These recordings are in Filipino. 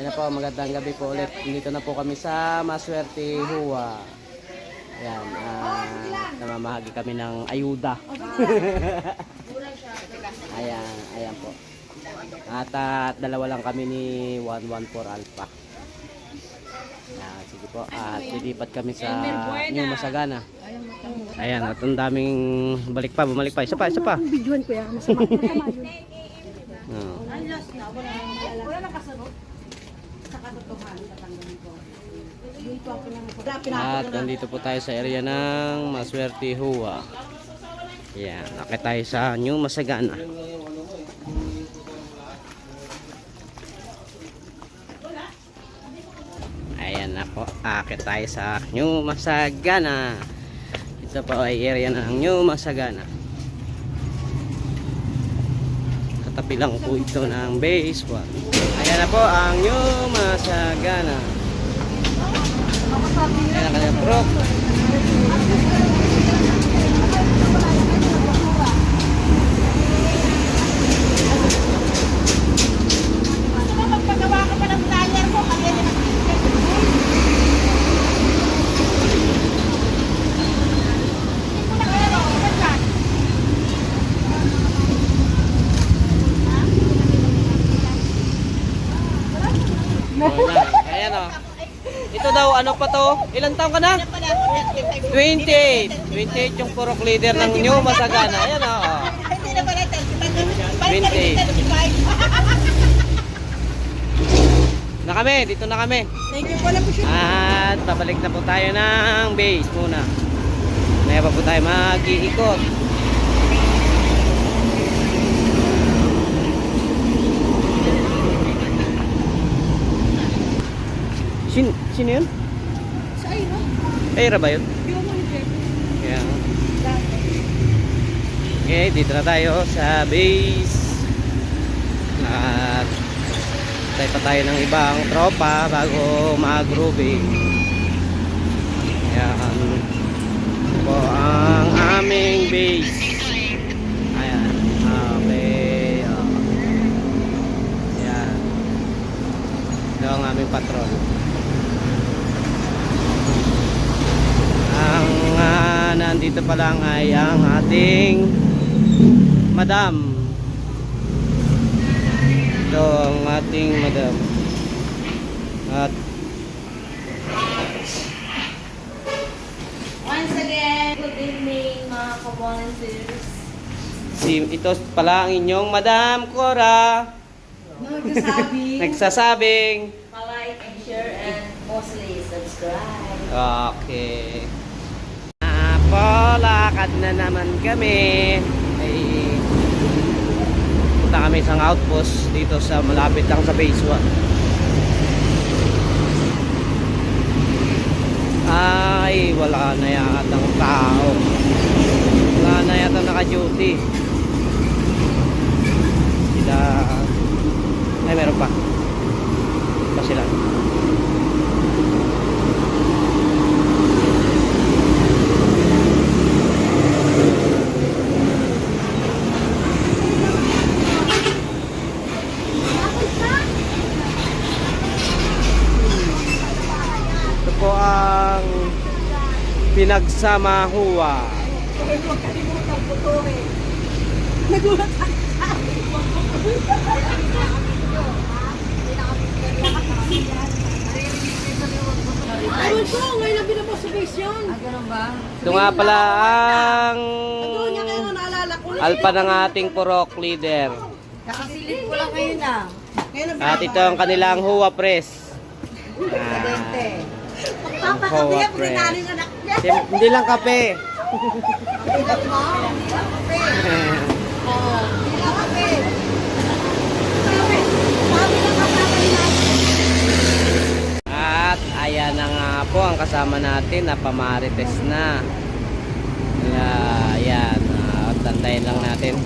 Ayan na po, magandang gabi po ulit. Dito na po kami sa Maswerte Hua. Ayan, namamahagi kami ng ayuda. Ayan, ayan po. At dalawa lang kami ni 114 Alpha. Ayan, sige po. At lilipat kami sa New Masagana. Ayan, at ang daming bumalik pa. Isa pa. Videoan ko yan. Masama yun. Wala nang kasunod. Sa katotohanan tatanggalin ko. At nandito po tayo sa area ng Maswerte Hua. Ayan, akit tayo sa New Masagana. Ayan na po, akit tayo sa New Masagana. Ito po ay area ng New Masagana. Katabi lang po ito ng base 1. Ayan na po ang New Masagana. Ayan ang kanyang bro. Magpagawa ka pa ng flyer ko. Kaya na Ayan o. Ito daw, ano pa to? Ilang taon ka na? 28. 28 yung purok leader ng New Masagana. Ayan o. hindi na pala 20. Na kami, dito na kami. Thank you po na po siya. At babalik na po tayo ng base muna. Kaya pa po tayo mag-iikot. Sino yun? Sa iyo. Ayra ba yun? Yung mo ni Jeff. Yeah. Okay, dito na tayo sa base. At tayo pa tayo ng ibang tropa bago mag-grooving. Ayan. Ito po ang aming base. Ayan. Okay. Ayan. Ito ang aming patrol. Ang nandito pa lang ay ang ating madam. Ito ang ating madam. At once again, good evening mga ka-volunteers. ito pala ang inyong madam Cora. Nagsasabing Pa-like and share and mostly subscribe. okay. Lakad na naman kami. Ay, punta kami sa outpost dito sa malapit lang sa base 1. Ay, wala na yata ang tao. Wala na yata naka-duty. Sila, ay meron pa. Pa sila. Ito po ang Pinagsama Hua. Nagulat ako. Ayun ko, ngayon lang binabos sa base yun. Ganun ba? Ito nga pala ang Doon niya kaya nga naalala ko. alpa ng ating purok leader. Nakasilip ko lang ngayon na. Ngayon lang At ito ang kanilang Hua Press. Kadente. Ang Hua Papakapia, Press. pinitalo yung anak niya. Hindi lang kape. Pinag mo. At ayan na nga po ang kasama natin na pamarites na. Ayan. At tantayin lang natin.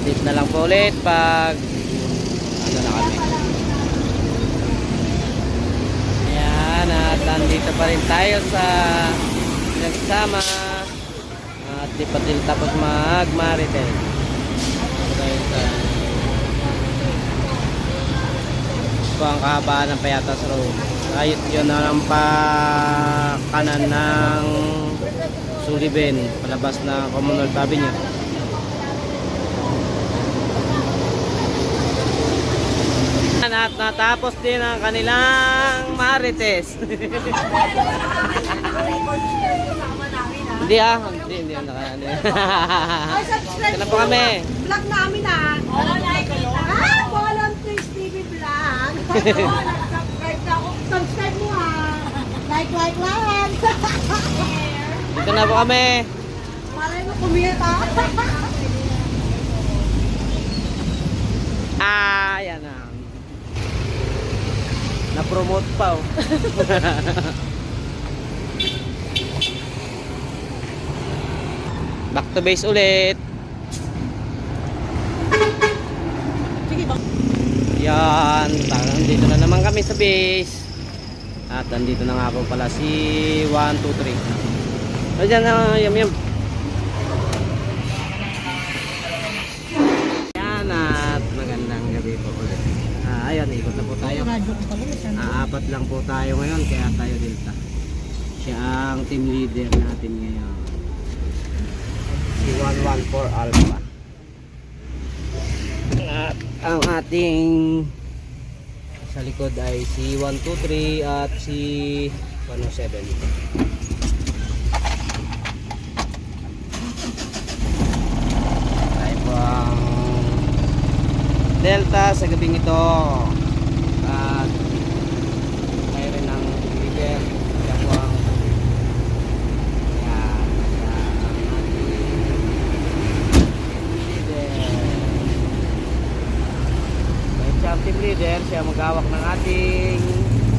Tip na lang po ulit pag ano na kami. Ayan. At nandito pa rin tayo sa nagsama. At di pa din tapos mag-marites. po ang kahabaan ng Payatas Road. Ayun yun ang kanan ng Sullivan, palabas ng Commonwealth Avenue. At natapos din ang kanilang Marites. Hindi hindi Ay, subscribe Kailan po kami? Vlog namin Volunteers TV Vlog. Subscribe na ako. Subscribe mo Like. Dito na po kami. Malay mo kumita. Yan na. Na-promote pa Back to base ulit. Sige ba? Yan, nandito na naman kami sa base. At nandito na nga po pala si 1, 2, 3. Ayan na, yum. Yan at magandang gabi po ulit. Ayan, ikot na po tayo. Apat lang po tayo ngayon, kaya tayo Delta. Siya ang team leader natin ngayon. Si 114 Alpha. At ang ating sa likod ay si 123 at si 107. Tayo po ang Delta sa gabing ito. At tayo rin ang leader. Kaya po ang team leader, siya maghawak ng ating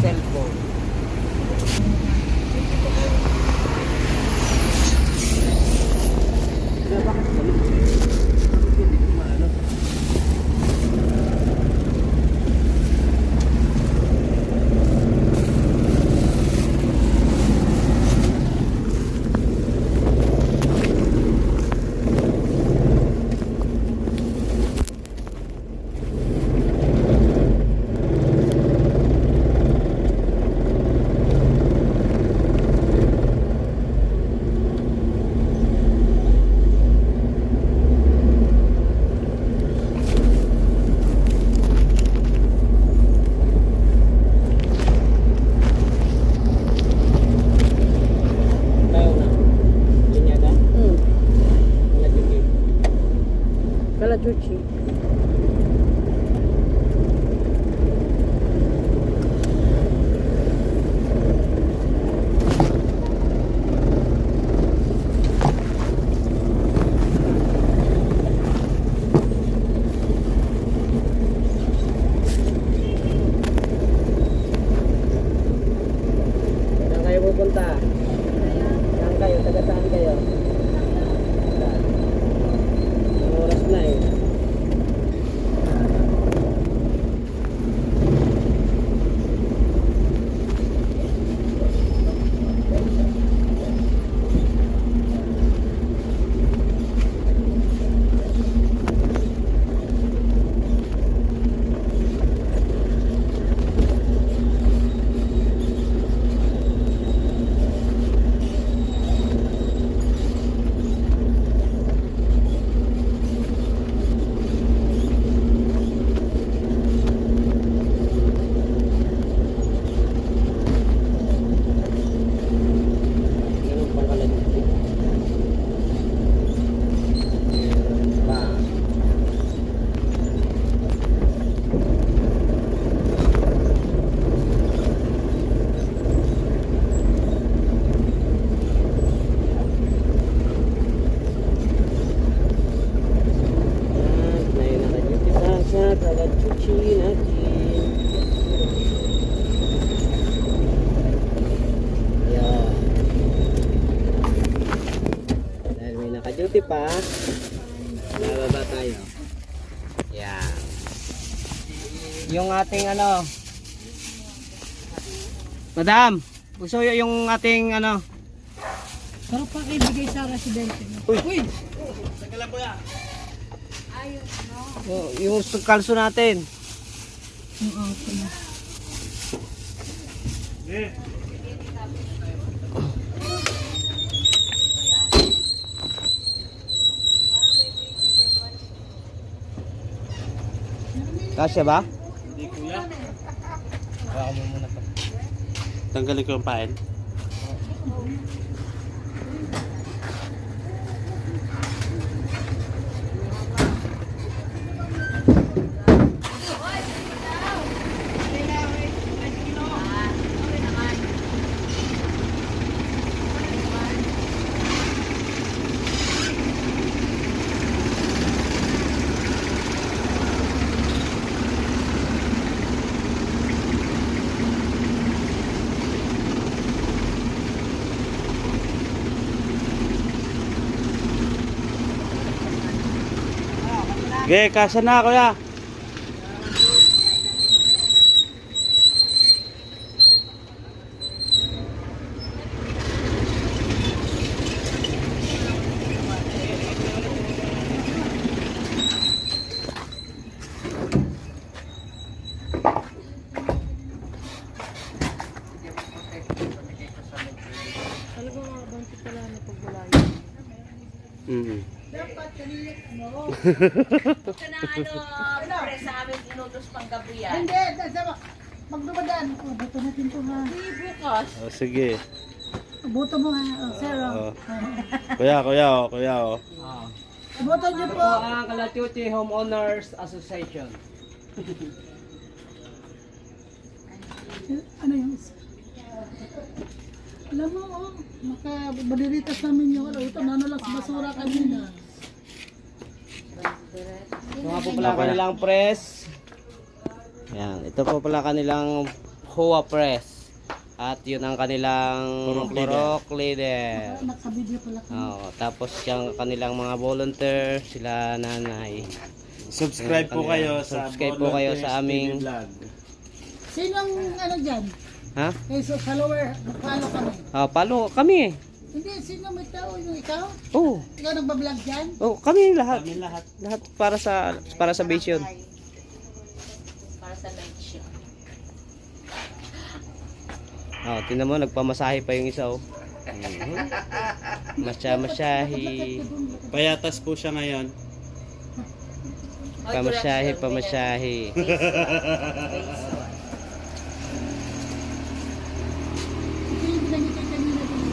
cellphone. Chuchi. Saan kayo pupunta? Saan kayo? Taga saan kayo? Ang oras na eh. Duty pa. Bababa tayo. Yan. Yung ating ano. Madam, gusto yung ating ano. Pero pa ibigay sa residente. Uy. Yung kalso natin. Yung auto na. Kasya ba? Hindi kuya. Tanggalin ko yung pain. Okay, kasya na kuya. Talaga mga banti pala na pagbulayan. Dapat kanilik mo. Ito na pre sa amin inutos pang gabi yan. Hindi, magdumadaan. Oh, buto natin ito ha. Di bukas. Oh, sige. Buto mo ha. Oh, sir. Oh. Oh. Kuya. Buto niyo Ito po. po ang Kalatuti Homeowners Association. Ano yung isa? Alam mo, oh, makabadiritas namin yung ano. Ito, nanalang sa basura kanina. Ito nga po pala kanilang press. Yan, ito po pala kanilang Hoa press. At yun ang kanilang Purok leader. Nakabidyo pala kami. Oo, tapos yung kanilang mga volunteer, sila nanay. Subscribe po kayo sa Subscribe po kayo sa aming Sinong ano dyan? ha? Eh, so follower, follow kami. Follow kami eh. Hindi, sino may tao yung ikaw? Oh, Ikaw nagbablog dyan? kami lahat. Kami lahat. Lahat para sa vision. Para sa night shift. Tingnan mo, nagpamasahe pa yung isa oh. Masyahi. Payatas po siya ngayon. Pamasahe. Ito yung pinagkita kanina din.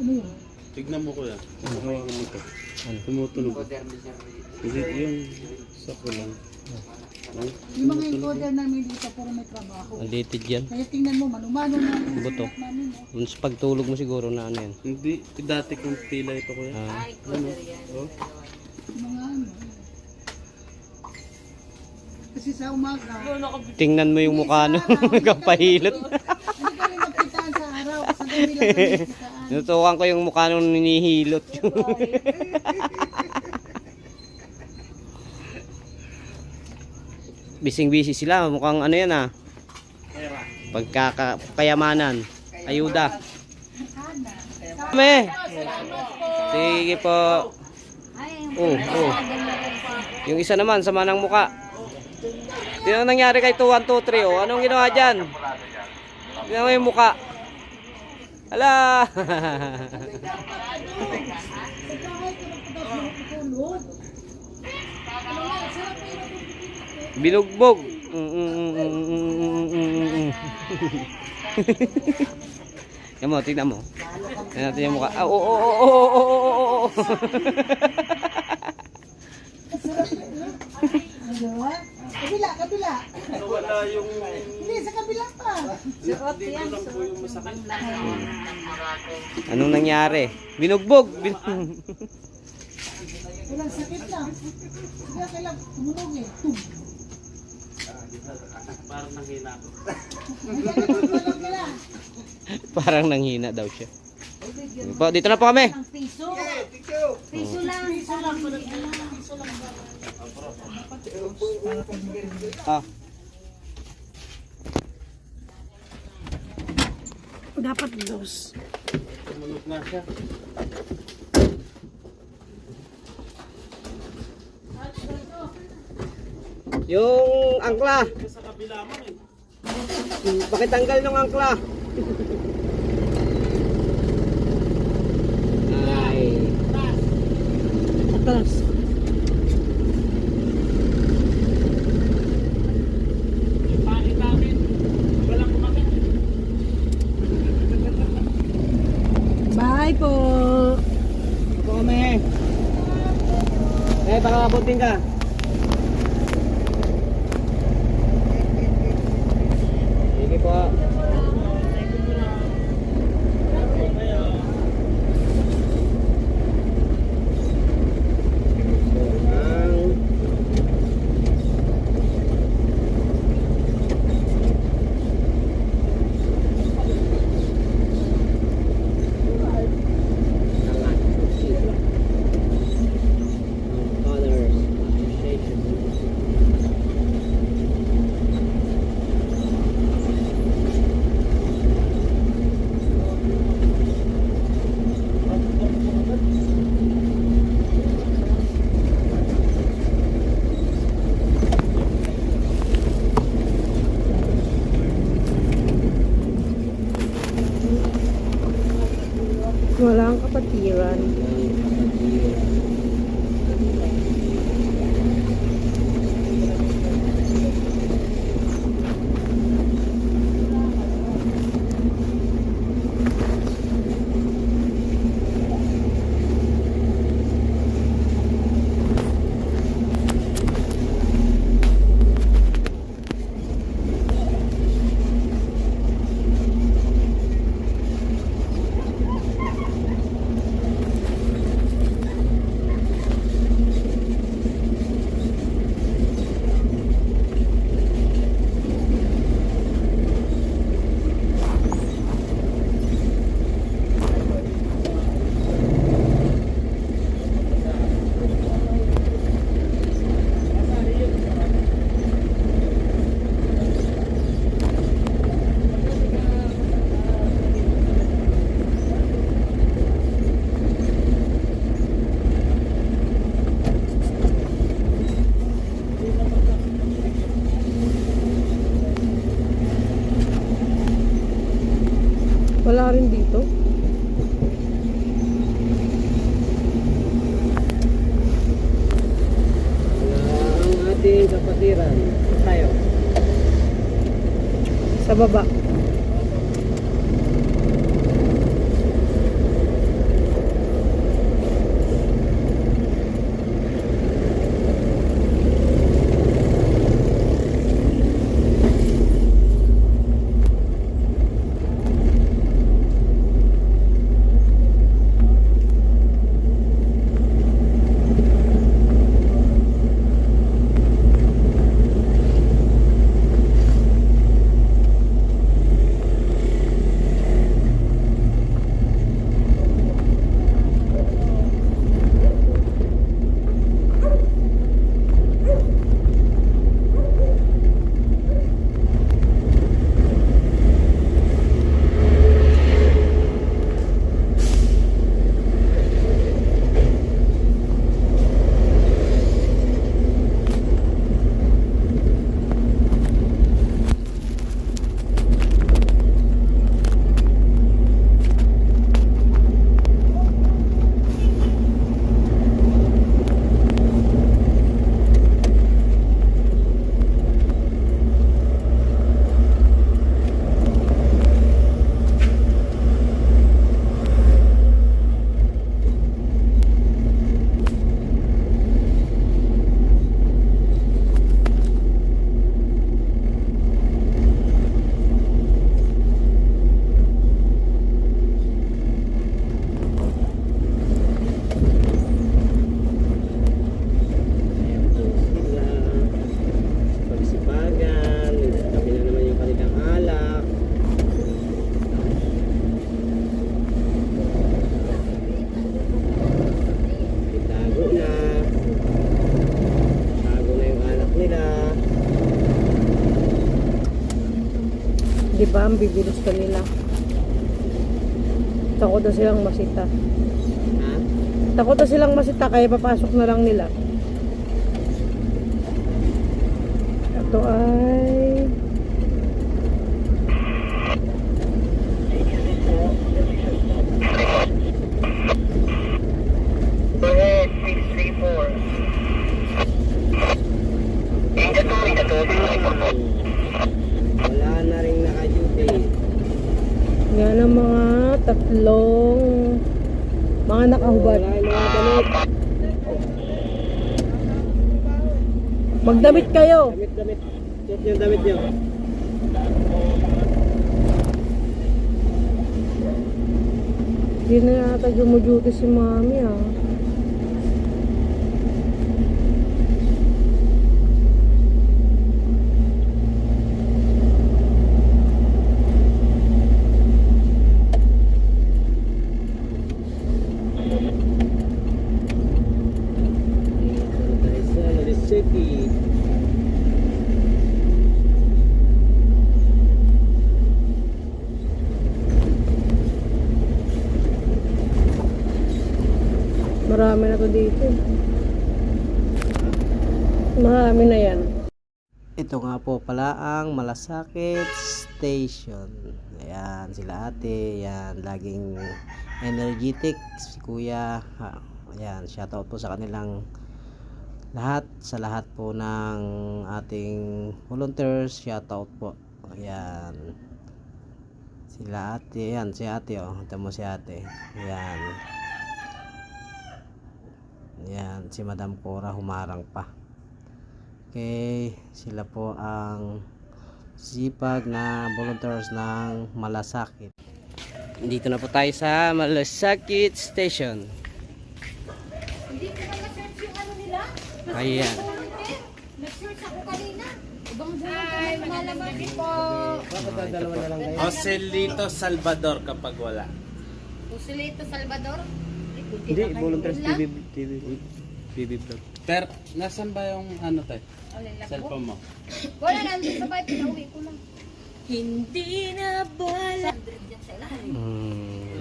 Ano yun? Tignan mo kuya. Ano? Tumutunog. Hindi yung sako lang. Yung mga encoder namin dito, puro may trabaho. Undated yan. Kaya tingnan mo, manumano na. Buto. Namin, oh. Dun sa pagtulog mo siguro na ano yan. Hindi, dati kong pila ito kuya. Ay, quarter yan. Oh. Mga ano. Kasi sa umaga, Tingnan mo yung mukha no. Kapahilot. hindi kami magkitaan sa araw. Sa gabi lang kami magkitaan. Nutukan ko yung mukha nung ninihilot. Bising-busy sila. Mukhang ano yan ah. Pagkakayamanan. Ayuda. Kami. Sige po. Oh. Yung isa naman, sama ng muka. Tingnan nangyari kay 2, 1, 2, 3. Oh. Anong ginawa dyan? Tingnan mo yung muka. Hala! Binugbog. Yan mo, tignan mo. Tignan natin yung mukha. Oo. Kabila. Wala yung... Hindi, sa kabila pa. Dito lang po yung masakit. Anong nangyari? Binugbog. Walang sakit lang. Kaya kailang tumunog eh. Tum. Parang nanghina ako. Walang nila. Parang nanghina daw siya. Po, dito na po kami. Piso. Piso lang. Ah. dapat dos. Tumunog nga siya. Yung angkla. Sa kabila mo eh. Pakitanggal ng angkla. Ay. Atras. Yung pangit namin. Walang kumagat. Bye po. Ito kami. Eh, baka mabuting ka. Sige po. Wala kang kapatiran. Wala rin dito. Ang ating kapatiran. Tayo. Sa baba. Di ba? Ang bibilis pa nila. Takot na silang masita. Ha? Takot na silang masita kaya papasok na lang nila. Ito ay... Wala na rin naka-duty. Yan ang mga tatlong mga nakahubad. Wala yung mga damit. Magdamit kayo. Damit. Suot yung damit nyo. Hindi na yata dumuduty si mami ah. City. Marami na to dito. Marami na yan. Ito nga po pala ang Malasakit Station. Ayan, sila ate. Ayan, laging energetic. Si kuya. Ayan, shoutout po sa kanilang lahat. Sa lahat po ng ating volunteers. Shoutout po. Ayan. Sila ate. Ayan, si ate oh. Ito mo si ate. Ayan. Ayan, si Madam Cora humarang pa. Okay, sila po ang sipag na volunteers ng Malasakit. Dito na po tayo sa Malasakit Station. Hindi ko na ma-search yung ano nila. Ayan. Nag-search ako kanina. Ibang buwan na lumalaman po. Dalawa na lang kayo. Joselito Salvador kapag wala. Joselito Salvador. Hindi, volunteers TV vlog. Pero, nasan ba yung ano tayo? Cellphone mo? Wala na, hindi sa bahay. Pinauwi ko lang. Hindi na bala. 100 dyan sa ilalim. Hmm.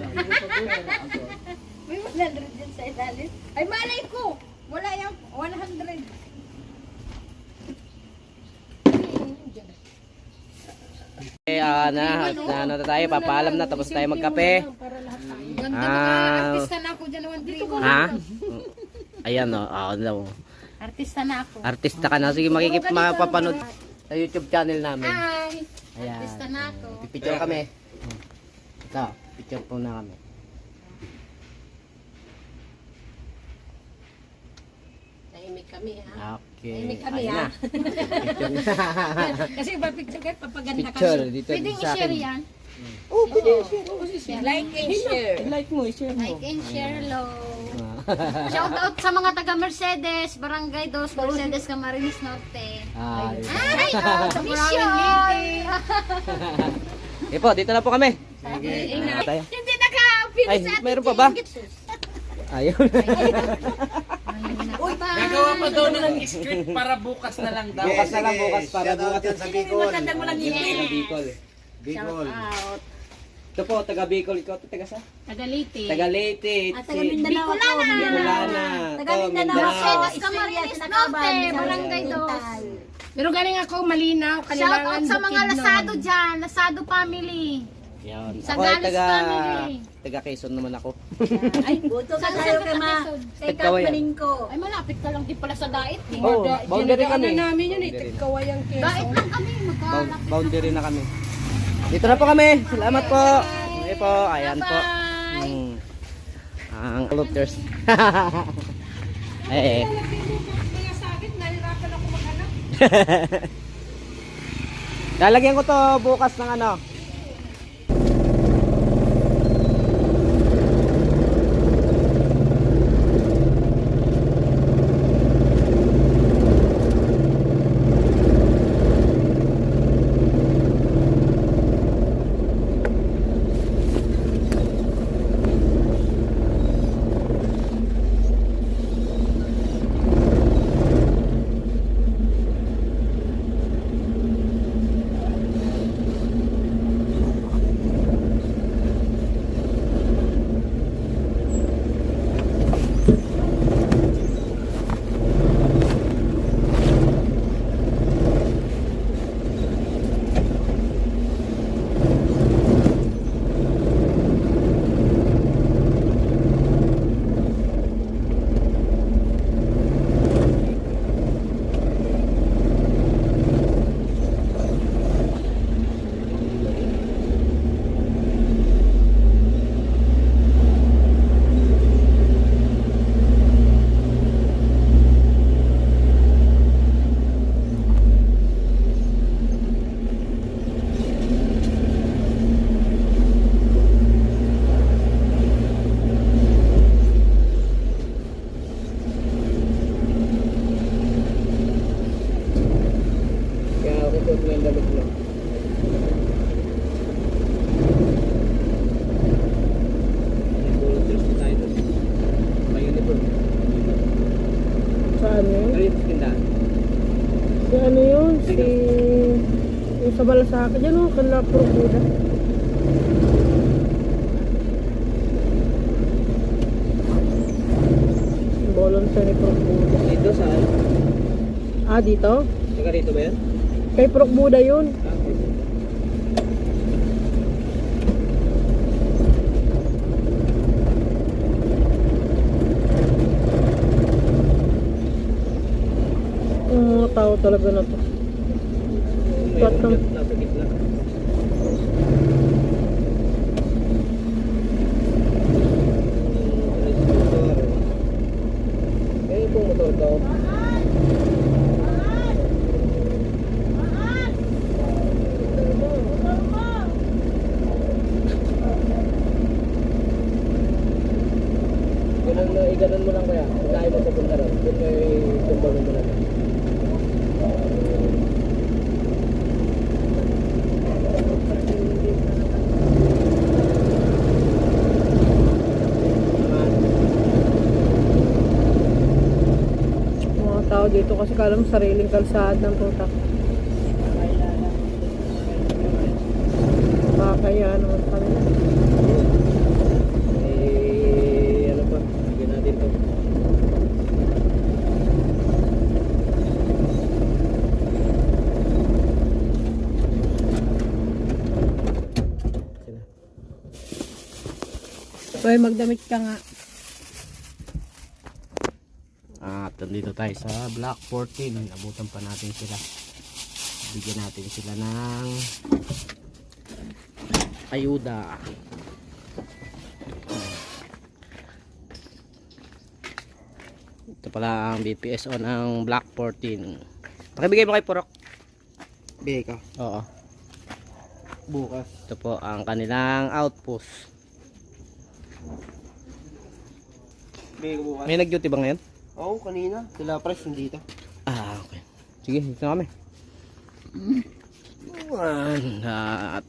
May 100 dyan sa ilalim. Ay, malay ko! Wala yung 100. Okay, na tayo, papaalam na, tapos tayo magkape. Ganda Ah. mga artista na ako dyan. Ha? Ayan o, ano. Artista na ako. Artista ka na, sige mapapanood sa YouTube channel namin. Hi! Ayan. Artista na ako. Picture kami. Ito, picture po na kami. Tahimik kami ha. Okay. Tahimik kami Ayun ha. na. Picture na. Kasi ba picture kayo, papaganda Picture, kami. dito Pwedeng sa i-share akin. yan. Oh, pwede i-share. Like and share. Like mo, i-share mo. Like and share low. Ah. Shout out sa mga taga Mercedes, Barangay 2, Mercedes Camarines Norte. Ah, Ay, sa mission! okay po, dito na po kami. Tayo. Hindi naka-feel Ay, sa atin. mayroon pa ba? Ayun. Uy, Gagawa pa daw ng script para bukas na lang daw. Bukas na lang, bukas para bukas. Sa Bicol. Magandang walang Taga ngipin. Bicol. Shout out. Ito po, taga Bicol. Ikaw, taga sa? Tagalite. Taga Leyte. At taga Mindanao ako. Bicolana. Taga Ito, Mindanao. Mercedes Camarines Norte, Barangay 2. Pero galing ako malinaw. Shout out sa mga Lasado dyan, Lasado family. Yan. Sa Ako ay Galis family. taga Quezon naman ako. Ay, buto ka Saan tayo sa kay ma. Quezon? Kay Tagkawayan. Katmanin ko. Ay, malapit ka lang din pala sa dait. Eh. Oh, boundary kami. namin yun eh. Boundary. Tigkawayang Dait lang kami, magkalapit. Boundary na kami. Dito na po kami. Salamat po. Okay po. Ayan po. Bye-bye. Ang looters. Eh. Kaya sa akin, nahirapan ako maghanap. Lalagyan ko to bukas ng ano. malasakit. Yan o, kanila puro Buda. Bolon sa ni Purok Buda. Dito saan? Ah, dito? Taga rito ba yan? Kay Purok Buda yun. Mga tao talaga na to. Patang. Nasa gitna. Eh, kung motor daw. Ganun mo lang kaya. Kaya mo papunta ron. Doon may tumbang mo lang. Mga tao dito kasi kalam sariling kalsada ng tuta. Kaya naman kanila. Eh, ano pa? Bigyan natin to. Hoy, magdamit ka nga. At nandito tayo sa Block 14. Abutan pa natin sila. Bigyan natin sila ng ayuda. Ito pala ang BPSO ng Block 14. Pakibigay mo kay Purok. Bigay ka. Oo. Bukas. Ito po ang kanilang outpost. Bigay ko bukas. May nag-duty ba ngayon? Oo, kanina. Sila press nandito. Ah, okay. Sige, dito na kami. At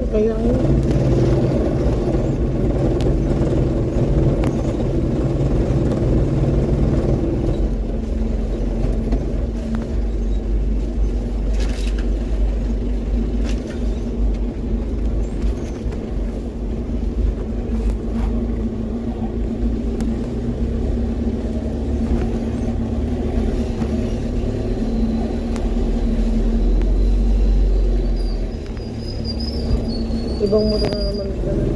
Kaya yun. Ibang motor na naman ganun.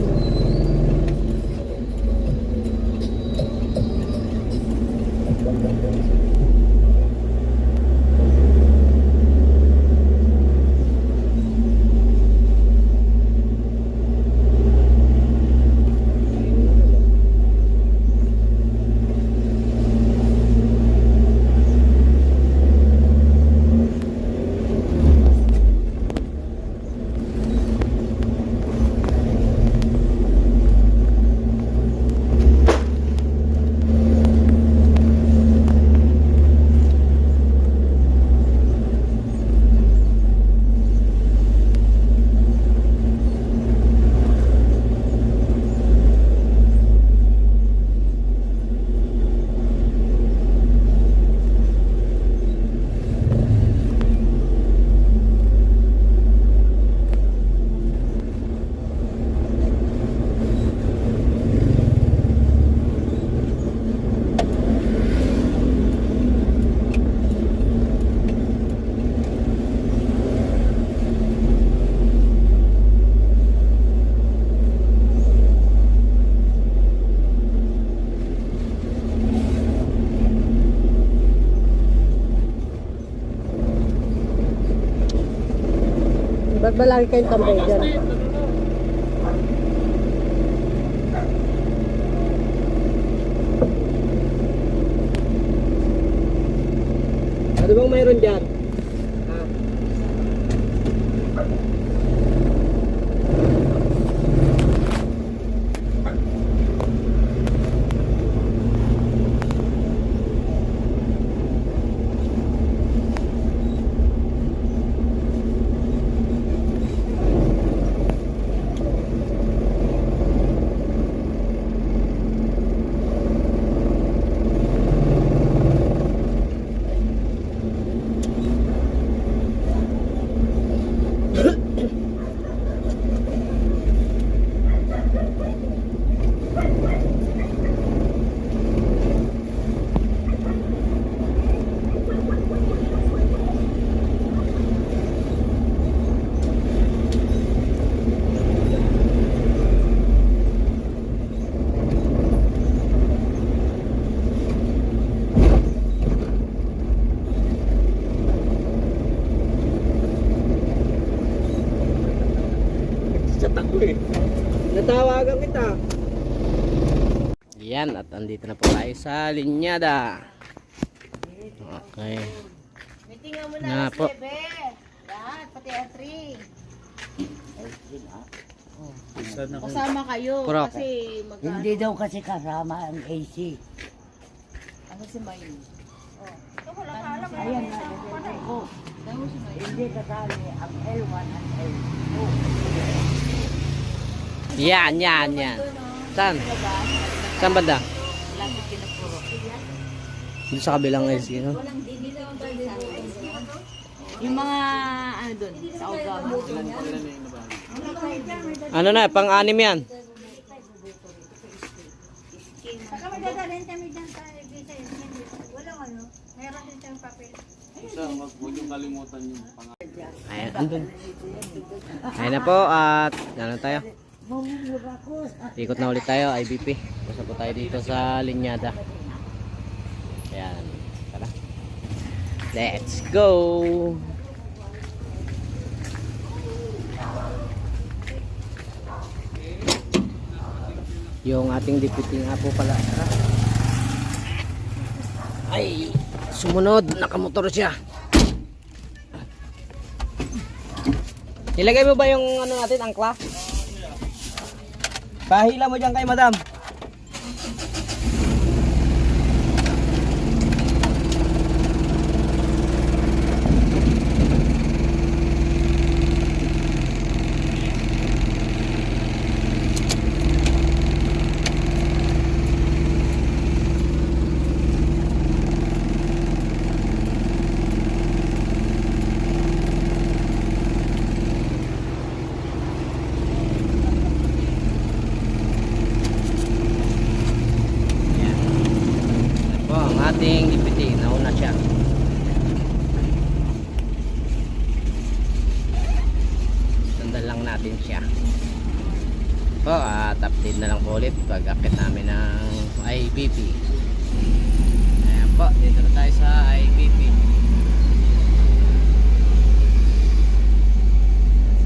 malaki kayong tambay dyan. Ano bang mayroon dyan? Ah. Chat ako eh. Natawagan kita. Yan, at andito na po tayo sa linyada. Okay. Meetingan mo na Nga alas po. 9. Lahat, pati ang 3. Kasama kayo Puro. kasi Hindi daw kasi kasama ang AC. ano si Mayu. Ayan na, nagagay ko. Hindi kasali ang L1 at L2. Yan. Saan? Saan banda? Dito sa kabilang LC, no? Yung mga ano doon, sa Ogama. Ano na, pang-anim yan. Saka magdadalhin kami dyan sa visa. Walang ano. Meron din siyang papel. Ayan, andun. Ayan na po, at ano tayo? Ikot na ulit tayo, IBP. Basta po tayo dito sa linyada. Ayan, tara. Let's go! Yung ating deputy nga po pala. Tara. Ay, sumunod, nakamotor siya. Nilagay mo ba yung ano natin, angkla? Pahila mo dyan kay madam. Ating deputy, nauna siya. Sundan lang natin siya. Po, at update na lang po ulit pag akit namin ng IBP. Ayan po, dito na tayo sa IBP.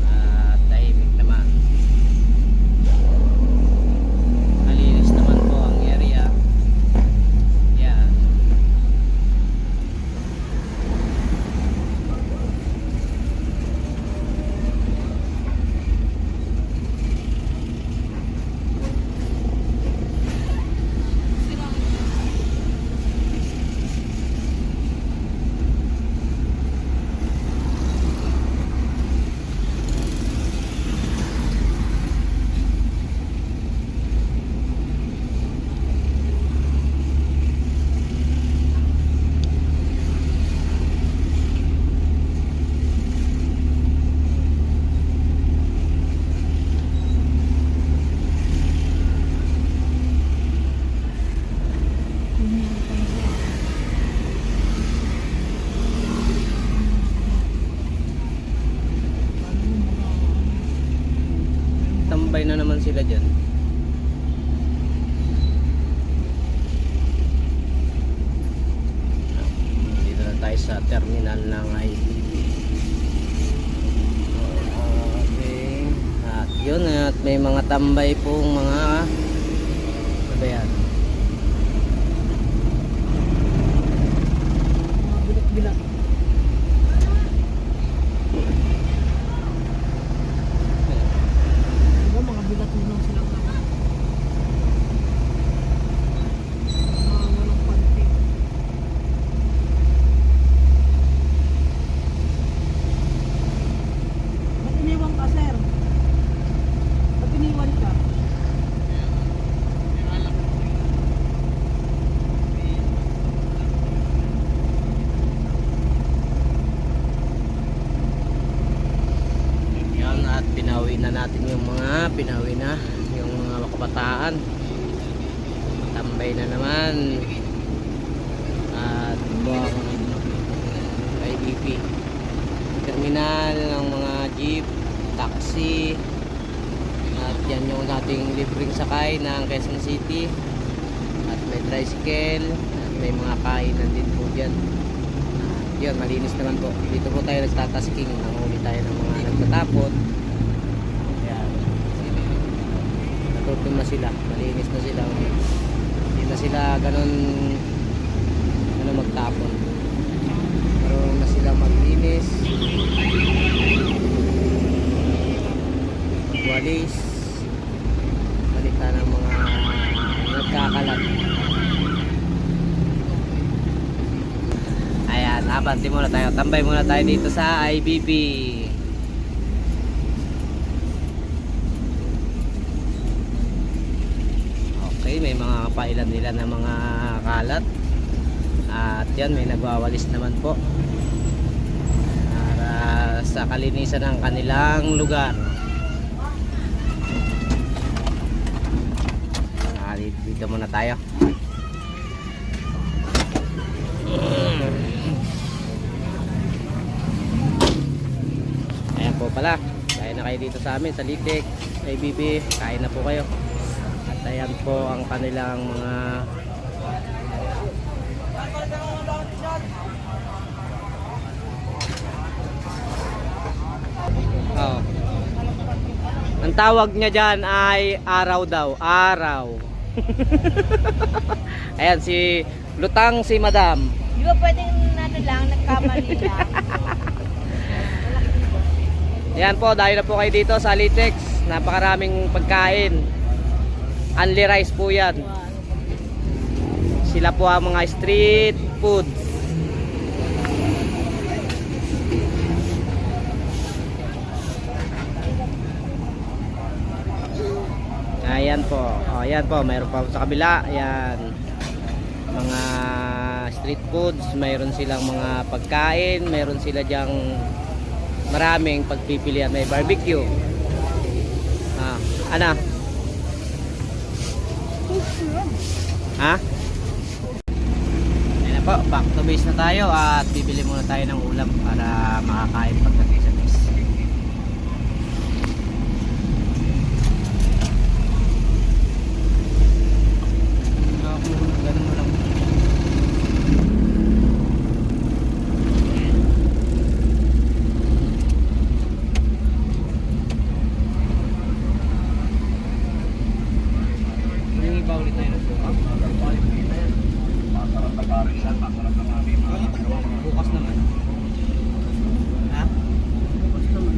At tahimik naman. Malinis naman po ang area. Yan. Tambay na naman sila dyan. Dito na tayo sa terminal ng IBP. Yun, at may mga tambay pong mga ano ba yan? Mga bilat-bilat. Diba mga bilat mo lang silang mga walang panty. Ba't iniwan ka, sir? Ba't iniwan ka? Yan, at pinawi na natin yung mga yung mga kabataan. Tambay na naman. At buwang IDP terminal ng mga jeep, taxi. At yan yung ating libreng sakay ng Quezon City. At may tricycle at may mga kainan din po dyan. Yun, malinis naman po. Dito po tayo nagtatasking. Nanghuli tayo ng mga nagtatapot. Ayan. Natutum na sila. Malinis na sila. Hindi na sila ganun magtapon. Marunong na sila maglinis. Magwalis. Balitan ng mga nagkakalat. Ayan, abante muna tayo. Tambay muna tayo dito sa IBB. Okay, may mga kapailan nila na mga kalat. At yan, may nagwawalis naman po para sa kalinisan ng kanilang lugar. Dito muna tayo. Ayan po pala, kain na kayo dito sa amin sa Litek, IBB. Kain na po kayo. At ayan po ang kanilang mga ang tawag niya dyan ay araw daw. Araw. Ayan si Lutang, si Madam. Di ba pwedeng ano lang, nagkamali lang? Ayan po, dahil na po kayo dito sa Alitex. Napakaraming pagkain. Only rice po yan. Sila po ang mga street foods. Ayan po. O, ayan po, mayroon pa sa kabila. Ayan. Mga street foods, mayroon silang mga pagkain, mayroon sila diyang maraming pagpipilian. May barbecue. Ano? Ha? Ayan na po, back to base na tayo at bibili muna tayo ng ulam para makakain pagdating sa base. Ganun mo lang. Hindi ba ulit tayo ng suka? Bukas naman. Ha? Bukas naman.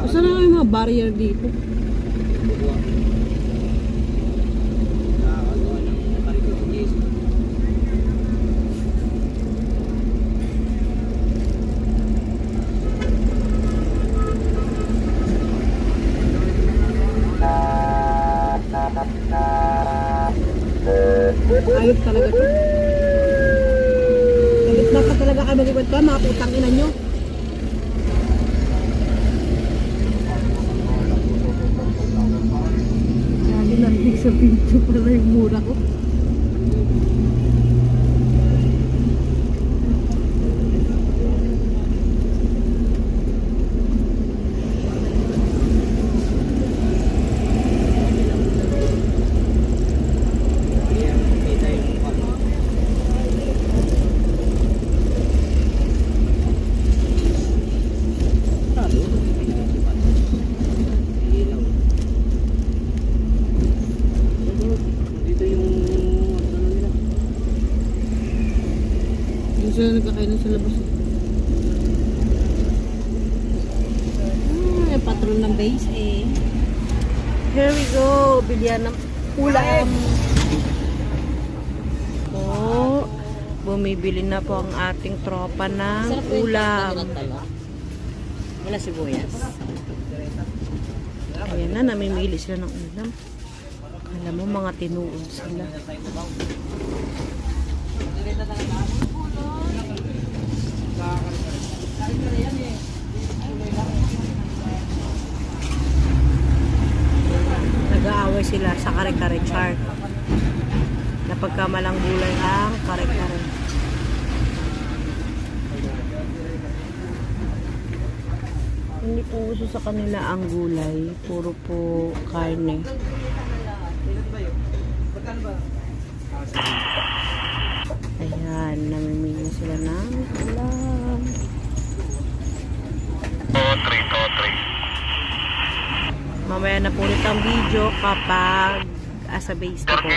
Saan na yung mga barrier dito? Nakakagawa ng karito ng Jason. Ayos talaga ito. Galit na pa talaga kami liwat ka, mga putang ina nyo. Sabi narinig sa video pala yung mura ko. Kita yung nagkakainan sa labas. Yung patron ng base eh. Here we go. Bilyan ng ulam. Po. Bumibili na po ang ating tropa ng ulam. Wala sibuyas. Ayan na, namimili sila ng ulam. Alam mo, mga tinuod sila. Nag-aaway sila sa kare-kare chart. Na pagkamalang gulay ang kare-kare. Hindi po uso sa kanila ang gulay. Puro po karne. Ayan, namimili sila ng ulam. Mamaya na po ulit ang video kapag sa base na po.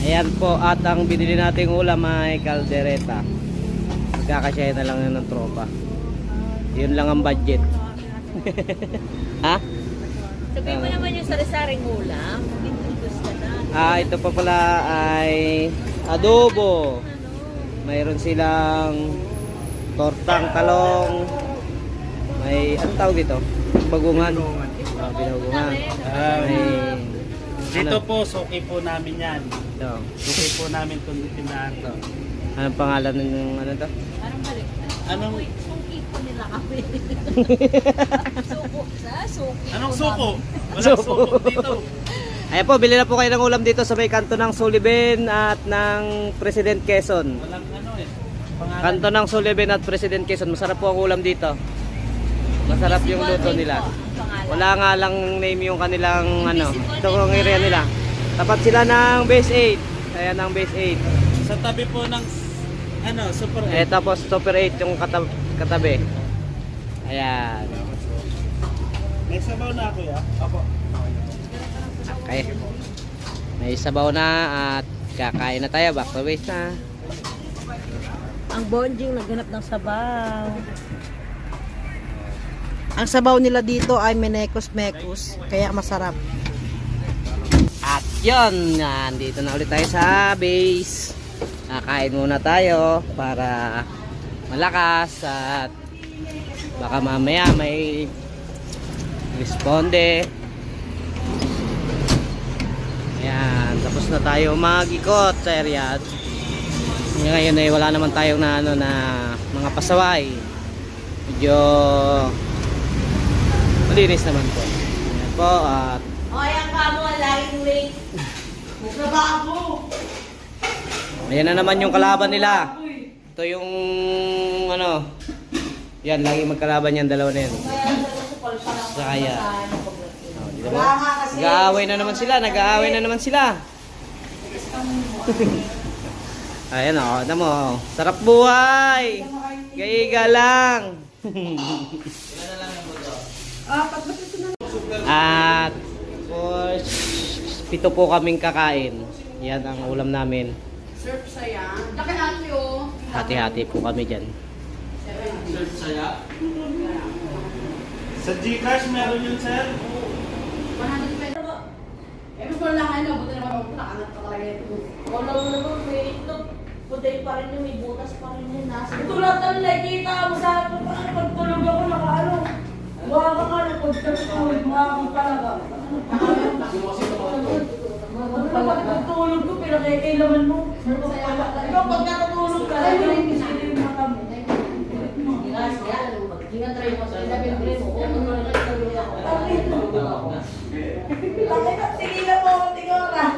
Ayan po, at ang binili nating ulam ay kaldereta. Magkakasya na lang yun ng tropa. Yun lang ang budget. Ha? Sabihin mo naman yung sari-saring ulam. Introduce ka na. Ito pa pala ay adobo. Mayroon silang tortang talong. May, anong tawag dito? Bagungan. Binagungan. Dito po, suki po namin yan. Ito. Suki po namin itong tindahan to. Anong pangalan ng ano to? Parang balik. Anong, Suki po nila kami. Suko. Suki. anong suko? Walang suko dito. Ayan po, bili na po kayo ng ulam dito sa may kanto ng Sullivan at ng President Quezon. Walang ano eh. Pangalan. Kanto ng Sullivan at President Quezon. Masarap po ang ulam dito. Masarap yung luto nila. Wala nga lang name yung kanilang ano. Ito ang area nila. Tapat sila ng base 8. Ayan ang base 8. Sa tabi po ng ano, Super 8. Tapos Super 8 yung katabi. Ayan. May sabaw na ako ya. Apo. Okay. May sabaw na at kakain na tayo. Back to base na. Ang bonjing naghanap ng sabaw. Ang sabaw nila dito ay menekos-mekos, kaya masarap. At yun, nandito na ulit tayo sa base. Kakain muna tayo para malakas at baka mamaya may responde. Ayan, tapos na tayo mag-ikot sa area. Ngayon ay wala naman tayong na, ano, na mga pasaway. Medyo malinis naman po. Ayan po at O, ayan ka mo, laging late. Bukraba ako. ayan na naman yung kalaban nila. Ito yung ano. Yan, lagi magkalaban yan, dalawa na yan. Kaya. Oh, di ba? Nag-aaway na naman sila, nag-aaway na naman sila. Ayan o, ano mo. Sarap buhay. Gaiga lang. At for 7 po kaming kakain. Yan ang ulam namin. Serve saya. Laki-laki oh. Hati-hati po kami dyan. Search saya. Sa Gcash meron yun, sir? 100 pesos. Eh, mas wala lang ano, buti naman ako nakaangat pa talaga ito. Wala mo naman, may itlog. Puday pa rin yun, may butas pa rin yun. Ito lahat ang nakikita mo sa akin. Paano pagtulog ako, nakaano? Huwag ka ka, napagtulog mo ako talaga. Pagtulog ko, pinakikailaman mo. Ikaw, pag natutulog ka, hindi mo kami. Ginatry mo sa ilabi mo. Tigilan mo ako, tingnan.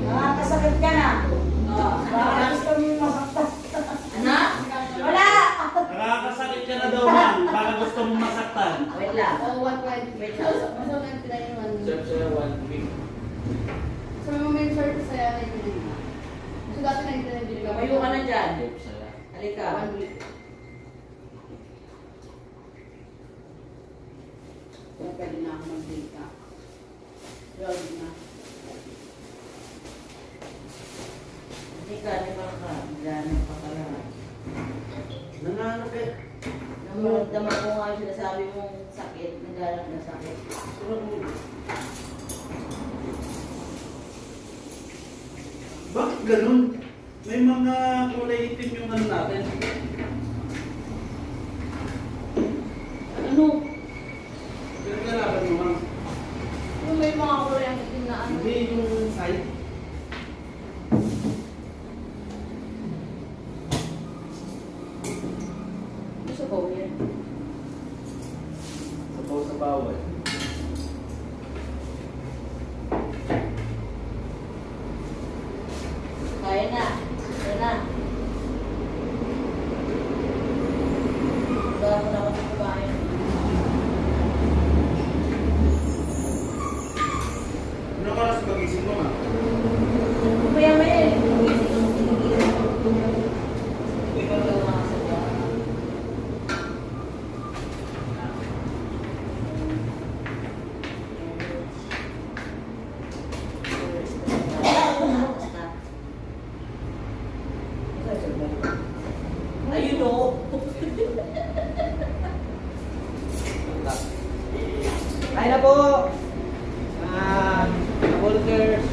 Nakakasakit ka na. Baka gusto mo masaktan. Anak? Wala! Nakakasakit ka na daw, ma'am. Baka gusto mong masaktan. Wait lang. Wait lang. Search saya 1 week. Sabi mo may service saya na yung so dati na yung binili ka. Mayo ka na dyan. Halika. 1 week. Kaya pwede na ako mag-data. Pwede na. Hindi ka, di ba ka? Gano'n pa ka lang. Nanganap eh. Namuramdaman ko nga yung sinasabi mong sakit, naglalak na sakit. Bakit ganun? May mga kulay itim yung ano natin. Ano? Pero kailangan mo ma'am. Yung may mga kulay ang itim na ano? Hindi yung side. Gusto ko yan. Sabaw sa bawal. Kaya na. Kaya na. Wala ko na ako sa kumain. Anong oras pagising mo ma'am? Maya-maya eh. Gising ako, ginigising ako. Ikaw daw nakasadya. Ayun o. Kaya na po! Volunteers!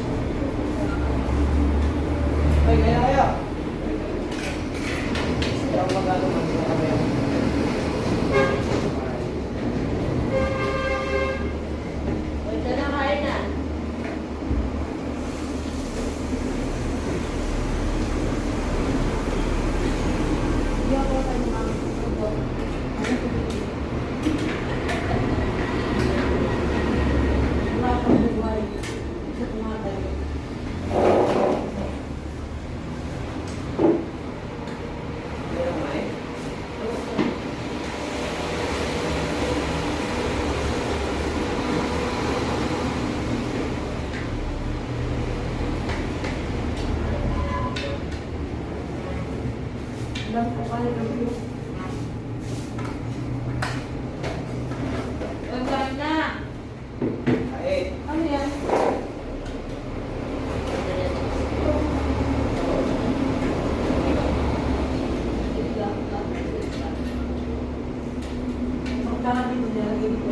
Ay, kaya na kayo! Hindi ako magagawa ng mga kami. Huwag ka na kain na. Hindi ako tayo mga Wala kang buhay. Sa tumatay. Kaya na eh. Alam ko kayo ng iyo. Huwag na. Ay, Ano yan? Magkakaroon mo nilagay dito.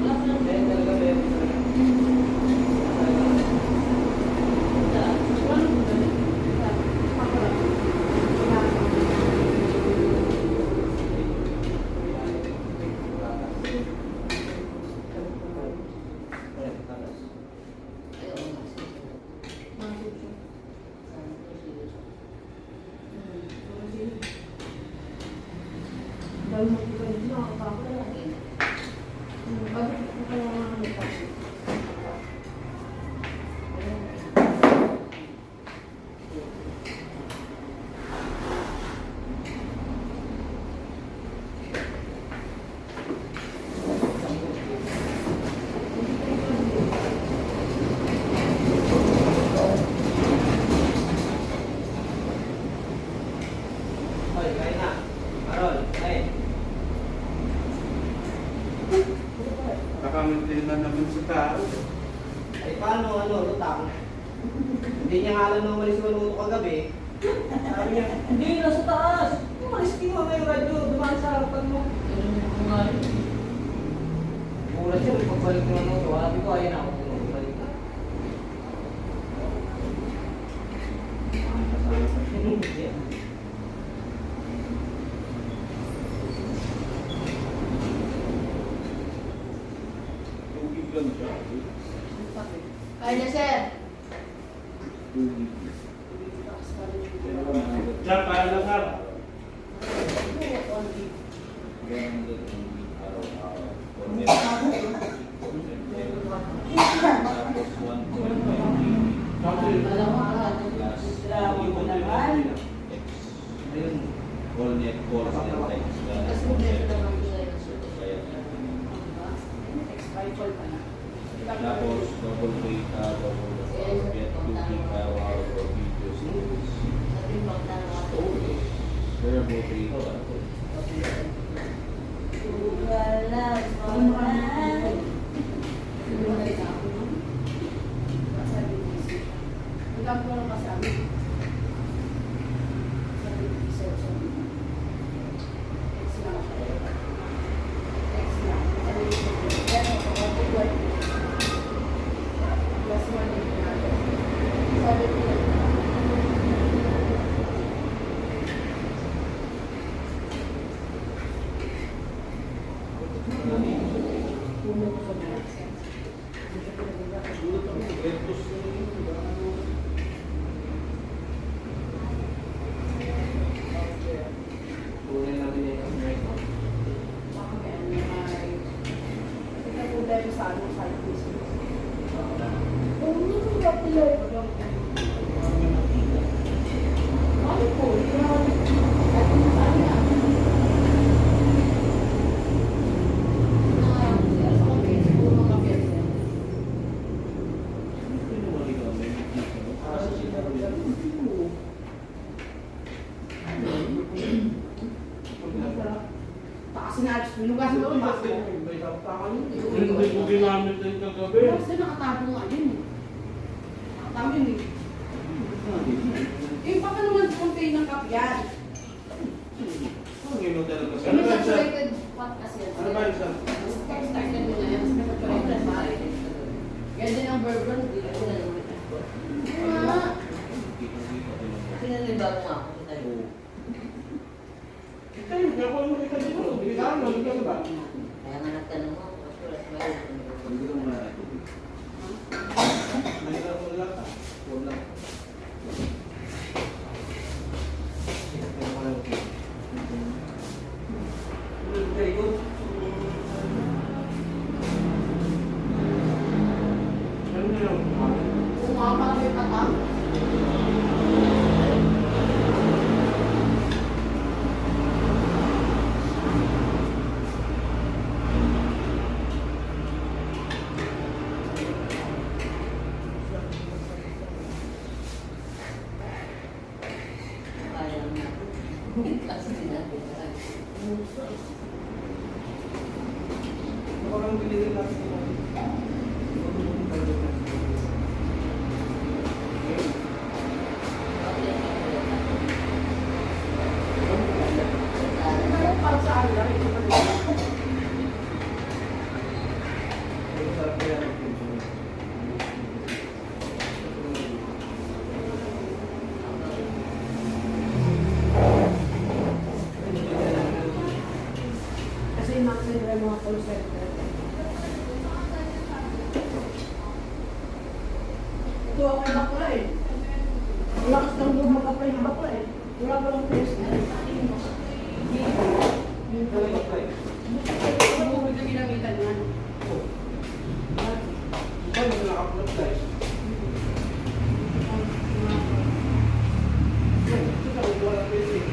Wala ko lang. kaya talaga meron talaga. Hoy, kain na. Carol, kain. Nakamuntin na naman sa tao. Ay, paano, lutang? Hindi niya nga alam na umalis yung luto kagabi. Sabi niya, hindi, nasa taas. Umalis kayo, may radyo, dumaan sa harapan mo. Ulat siya, may pagbalik ng luto. Sabi ko, ayun ako, balik na. Tubig lang siya. Kaya na, sir. Diyan, kaya lang ka. Volnet course and text. Tapos mag-get naman ko sa'yo ng sulit. Tapos double data, double get 2 gigawatt of video storage. Natimbang na nga. Turbo data. Wala mahal. Magkakaroon ka sa amin. Kasi sinugas mo yung baso. Hindi ko ginamit din kagabi. Kasi nakatago nga din eh. Nakatago yun eh. Eh, baka naman contain ng cup yan. Ang ino talaga sa... Ano ba isa? Saturated pot kasi yan. Ano ba isa? Started mo na yan. Mas saturated pa rin. Yan din ang bourbon. Hindi ka sila naman. Kasi nalibago nga ako sa tayo. Ito yung kaya ko ano kita dito. Bigyan mo, bigyan mo ba? Kaya nga nagtanong ako, mas wala sa Hindi ko muna. Mahirap mo lang. Wala. Very good. Ano na yun? Kung makapalagay pa ka. kaya nga. Kasi sinabi ko. Parang binili natin ito. Para sa alay. Kasi maximum yung mga call center. Ito ako yung bakla eh. Wala kasi nang doon mag-apply ng bakla eh. Wala pa lang test. Ano mo ito ginamitan yan? Paano mo naka-upload guys? Ito ka, wala pa yung link.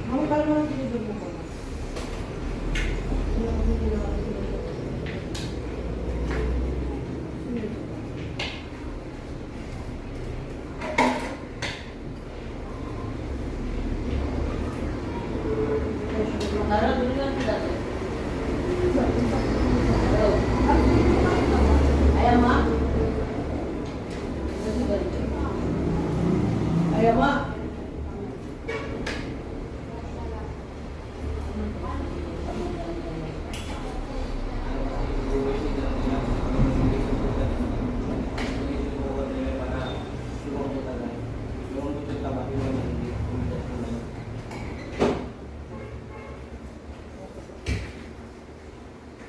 Ako kaya naman sinigod mo ba? Tara, dito lang sila. Hello. Ayaw ma? Ayaw ma!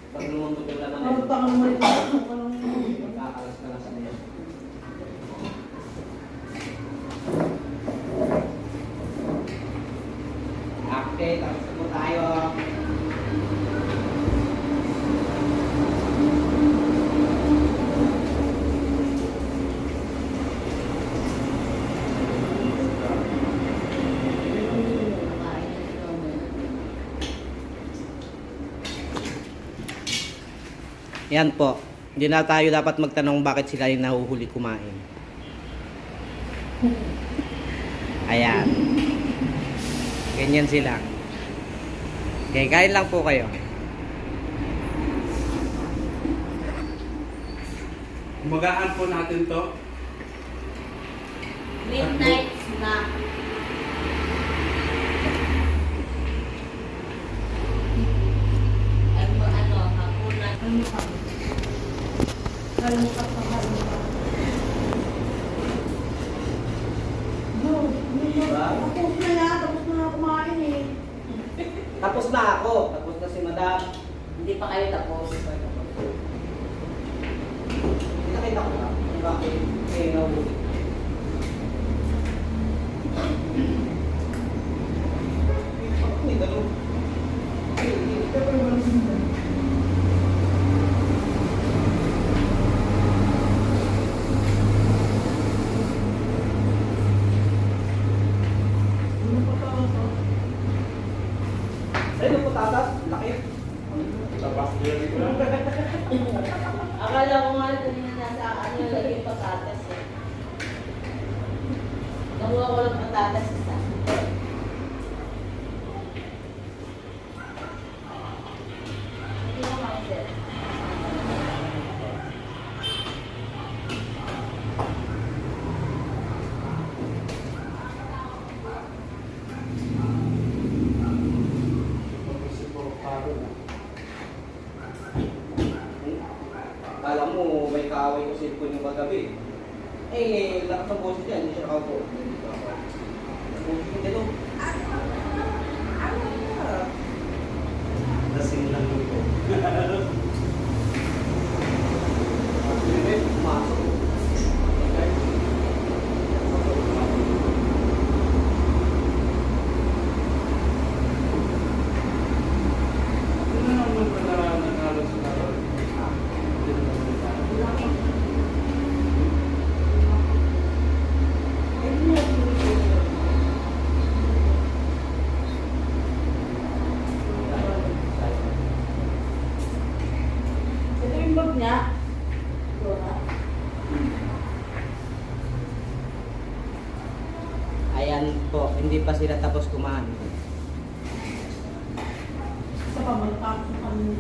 Pag lumuntok yung laman Ano pa kang mali? magkakalas ka na sa niya. Okay, tapos na po tayo. Yan po. Hindi na tayo dapat magtanong bakit sila yung nahuhuli kumain. Ayan. Ganyan sila. Okay, kain lang po kayo. Umagaan po natin to. Midnight snack. Ano, hapunan. Halmukat pa halmukat. Tapos na yan. Tapos na na kumain eh. Tapos na ako. Tapos na si madam. Hindi pa kayo tapos. Nakita ko na. Bakit? Kayo nahuhuli. Ayun po tatas. Laki. Tabas din ko lang. Akala ko nga kanina nasa ano, lagi yung patatas eh. ako walang patatas isa. Hindi naman, sir. Kasi puro paro na. Kala mo may kaaway ko cellphone yung kagabi. Eh, lakas ng boses niya, hindi siya nakaupo. Dito. Lasing lang ito. Pumasok. Ano naman pala nakalos na ron? Hindi naman nakalos. Ito yung bag niya. Ito na. Ayan po, hindi pa sila tapos kumain. Isa pa magtapos ng kami.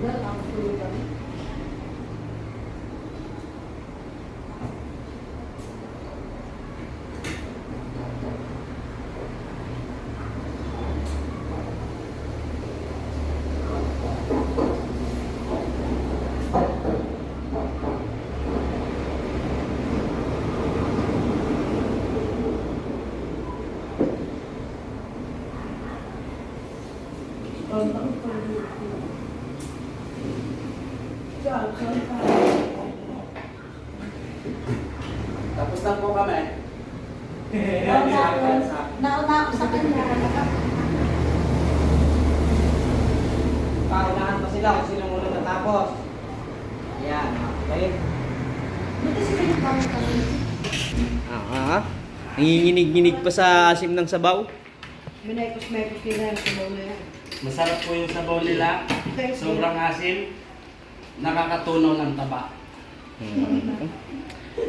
Diba, tapos tulog kami. Tapos na po kami. Nauna ako sa kanya. Paunahan pa sila kung sino muna natapos. Ayan, okay. Buti sila yung kami kami. Nanginginig-nginig pa sa asim ng sabaw. Minekos-mekos nila yung sabaw na yan. Masarap po yung sabaw nila. Sobrang asim. Nakakatunaw ng taba.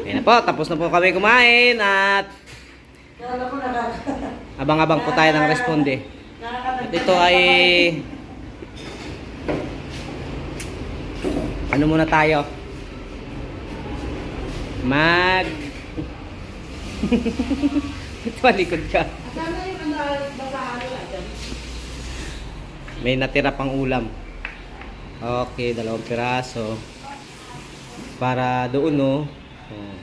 Ayan na po, tapos na po kami kumain at Kala ko abang-abang po tayo ng responde. At ito ay ano muna tayo? Palikod ka. Sana yung basahan nila dyan. May natira pang ulam. Okay, 2 piraso. Para doon, no. Oh.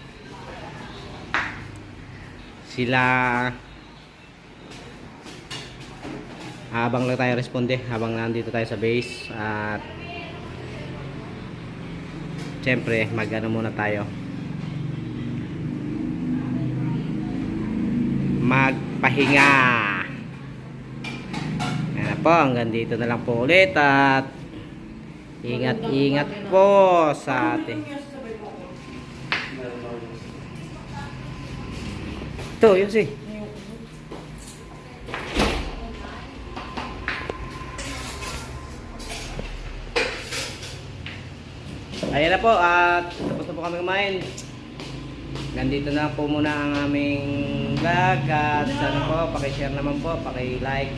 Sila habang lang tayo responde, habang nandito tayo sa base at siyempre mag-ano muna tayo, magpahinga. Yan na po, hanggang dito na lang po ulit at ingat-ingat po sa atin. Ito, yun si. Ayan na po at tapos na po kami kumain. Nandito na po muna ang aming vlog at sana po paki-share naman po, paki-like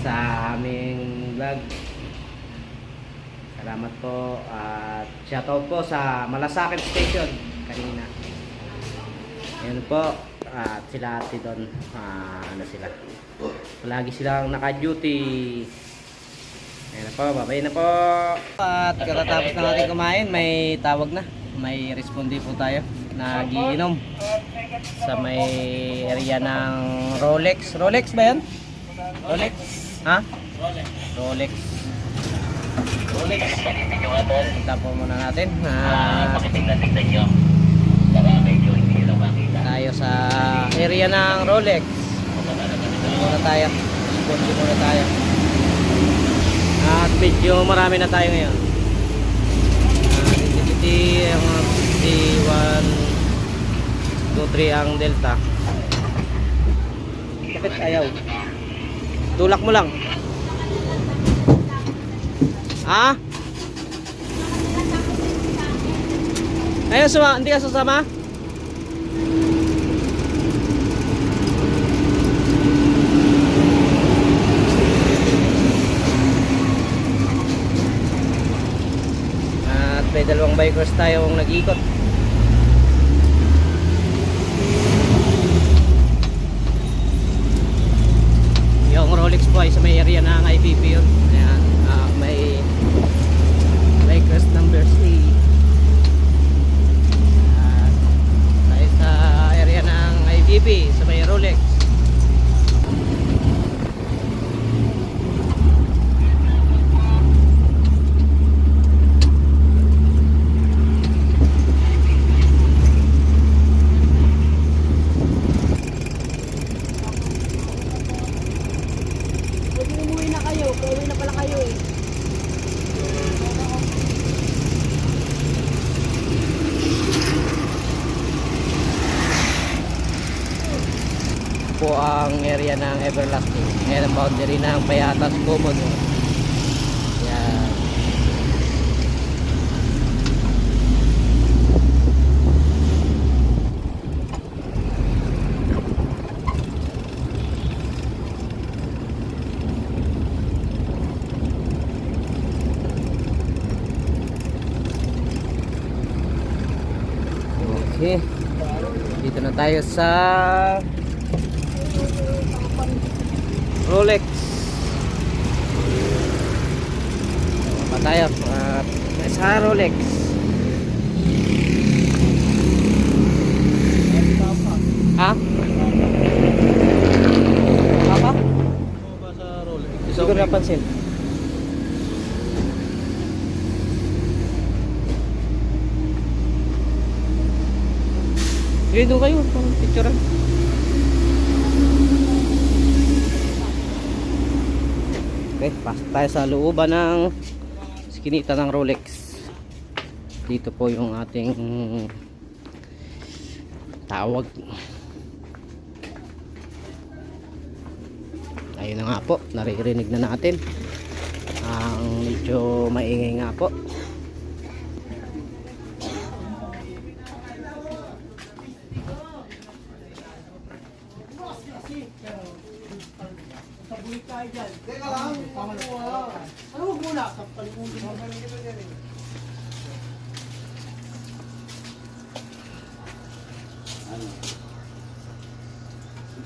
sa aming vlog. Salamat po at shoutout po sa Malasakit Station kanina. Ayan po at sila ate doon, ano sila, palagi silang naka-duty. Ayan na po, babay na po. At katatapos na natin kumain, may tawag na. May responde po tayo. Nagiinom sa may area ng Rolex. Rolex ba yan? Rolex? Ha? Rolex. Rolex. Punta po muna natin. Tayo sa area ng Rolex. Muna tayo. konti muna tayo. At medyo marami na tayo ngayon. Iti ang 1, 2, 3 ang delta. Bakit ayaw? Tulak mo lang. Ah? Ayaw suma, hindi ka sasama? At may dalawang bikers tayong nag-ikot. Yung Rolex po ay sa may area ng IPP yun. Ayan, may bikers number C. Tayo sa area ng IPP sa may Rolex. Umuwi na kayo. Pauwi na pala kayo eh. Po ang area ng Everlasting. Ayan ang boundary ng Payatas Common. Ayan. Okay. Dito na tayo sa Rolex. Pa tayo at sa Rolex. Ha? Apa? Ba sa Rolex? Hindi ko napansin. Sige, doon kayo. Picturean. Okay, pasok tayo sa looban ng skinita ng Rolex. Dito po yung ating tawag. Ayun na nga po, naririnig na natin. Ang medyo maingay nga po.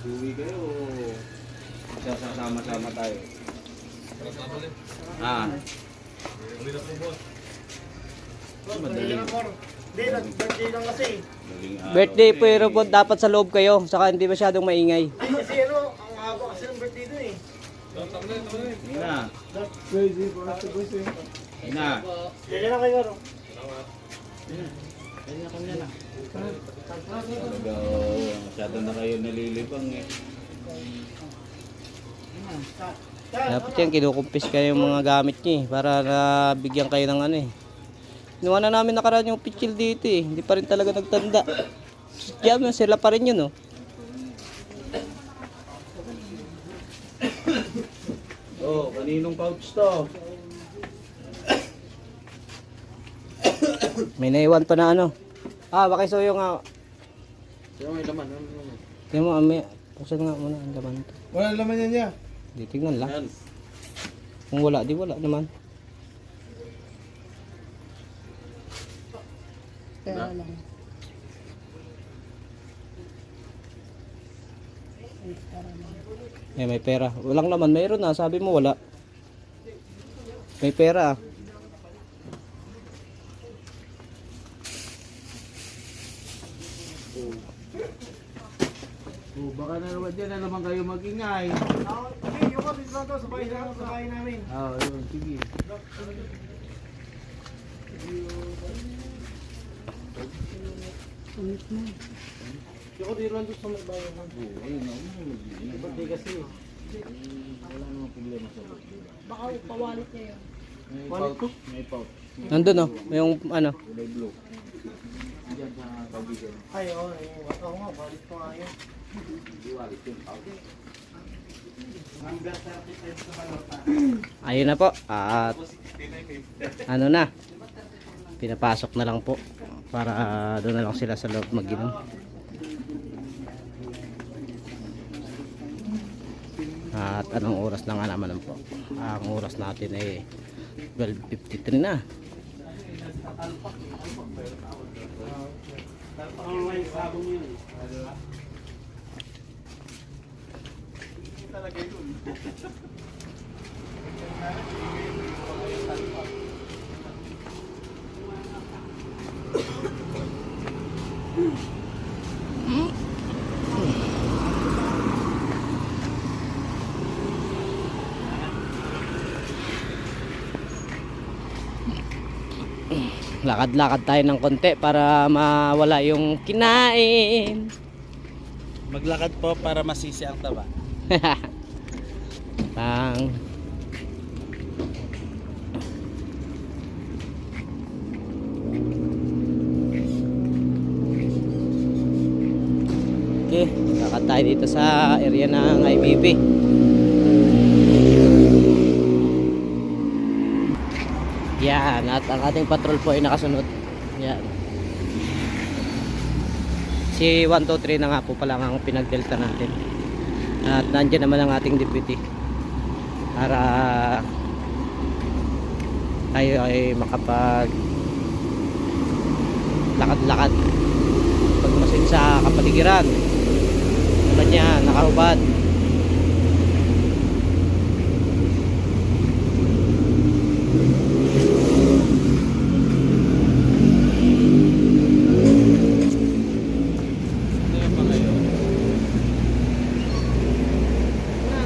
Uwi kayo o sasama-sama tayo? Madaling Birthday lang kasi. araw. Birthday pero po dapat sa loob kayo, saka hindi masyadong maingay. Kasi ano, ang haba kasi ng birthday doon eh. Ina. Ina. Kaya na kayo ano? Talaga, masyado na kayo nalilibang eh. Dapat yan, kinukumpis kayo yung mga gamit nyo eh, para nabigyan kayo ng ano eh. Inuwa na namin nakaraan yung pitchil dito eh, hindi pa rin talaga nagtanda. Diyan, sila pa rin yun oh. Oh, kaninong pouch to? May naiwan pa na ano. Baka suyo nga. Yung may laman. Tingnan mo, may, buksan nga muna ang laman ito. Wala laman yan niya. Di, tingnan lang. Yan. Kung wala, di wala naman. Pera lang. May pera. Walang laman, mayroon na. Sabi mo wala. May pera ah. Oh, baka na naman dyan na naman kayo mag-ingay. Sige, yung kapit lang to, sa bahay namin. Oo, yun, sige. Yung kapit lang to sa may bahay namin. Oh, ayun na, Birthday kasi. Wala namang problema sa loob. Baka pawalit niya yun. May pouch. May pouch. Nandun oh, yung ano. Kulay blue. Diyan sa pagitan. Ay, oo. Ako nga, balik ko nga yun. Hindi walit yung pouch. Hanggang 35 sa balota. Ayun na po. At ano na. Pinapasok na lang po. Para doon na lang sila sa loob mag-inom. At anong oras na nga naman po? Ang oras natin ay 12:53 na. Ang may sabong yun. Lakad-lakad tayo ng konti para mawala yung kinain. Maglakad po para masisi ang taba. Tang. Okay, lakad tayo dito sa area ng IBP. Yan, at ang ating patrol po ay nakasunod. Yan. Si 123 na nga po pala ang pinagdelta natin. At nandiyan naman ang ating deputy para tayo ay makapag lakad-lakad pagmasid sa kapaligiran. Tulad niya, nakahubad.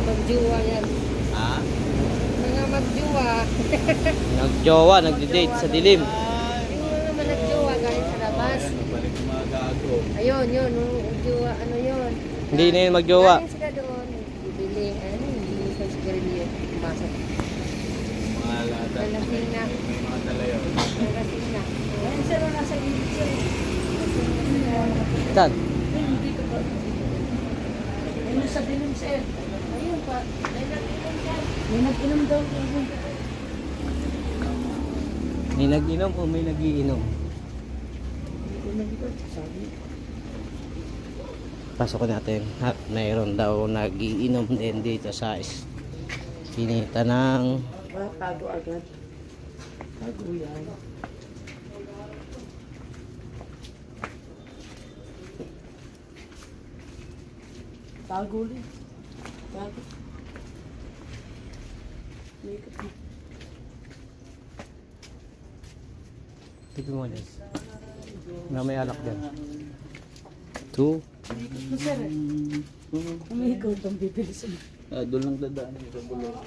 Magjowa yan. Ha? Mga magjowa. Nagjowa, nagdi-date sa dilim. Yung mga naman nagjowa galing sa labas. Balik yung mga gago. Ayun, yun. Magjowa, ano yun. Hindi na yun magjowa. Galing sila doon. Bibili, bibili sa sigarilyo. Pumasok. Mga lada. Lasing na. May mga dalayo. Lasing na. Ayun sila nasa ibig sir. Saan? Dito pa. Ayun sa dilim sir. Ayun pa. May nag-inom dyan. May nag-inom daw. May nag-inom o may nagiinom? Pasok natin at mayroon daw nagiinom din dito sa pinita ng Tago agad. Tago yan. Tago ulit. Tago. tignan mo din na may alak din 2 Sir, umihikaw itong bibili sa Doon lang dadaan sa bulong.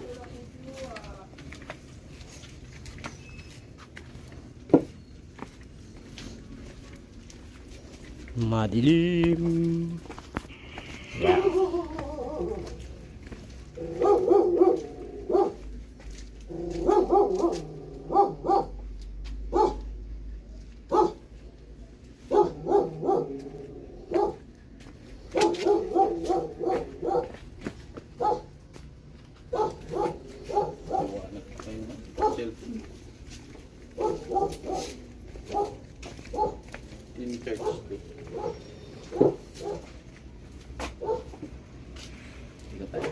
madilim. Yeah. In church too. Ikaw tayo.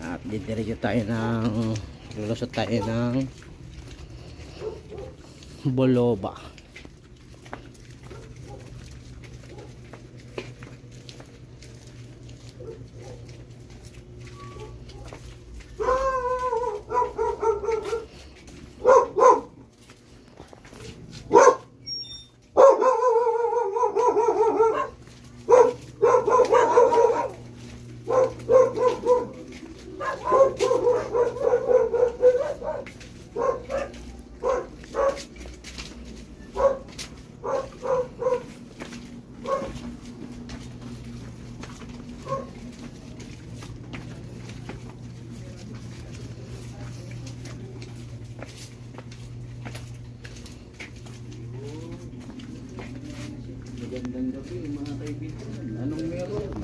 At didiretso tayo ng lulusot tayo ng Boloba. Magandang gabi mga kaibigan. Anong meron?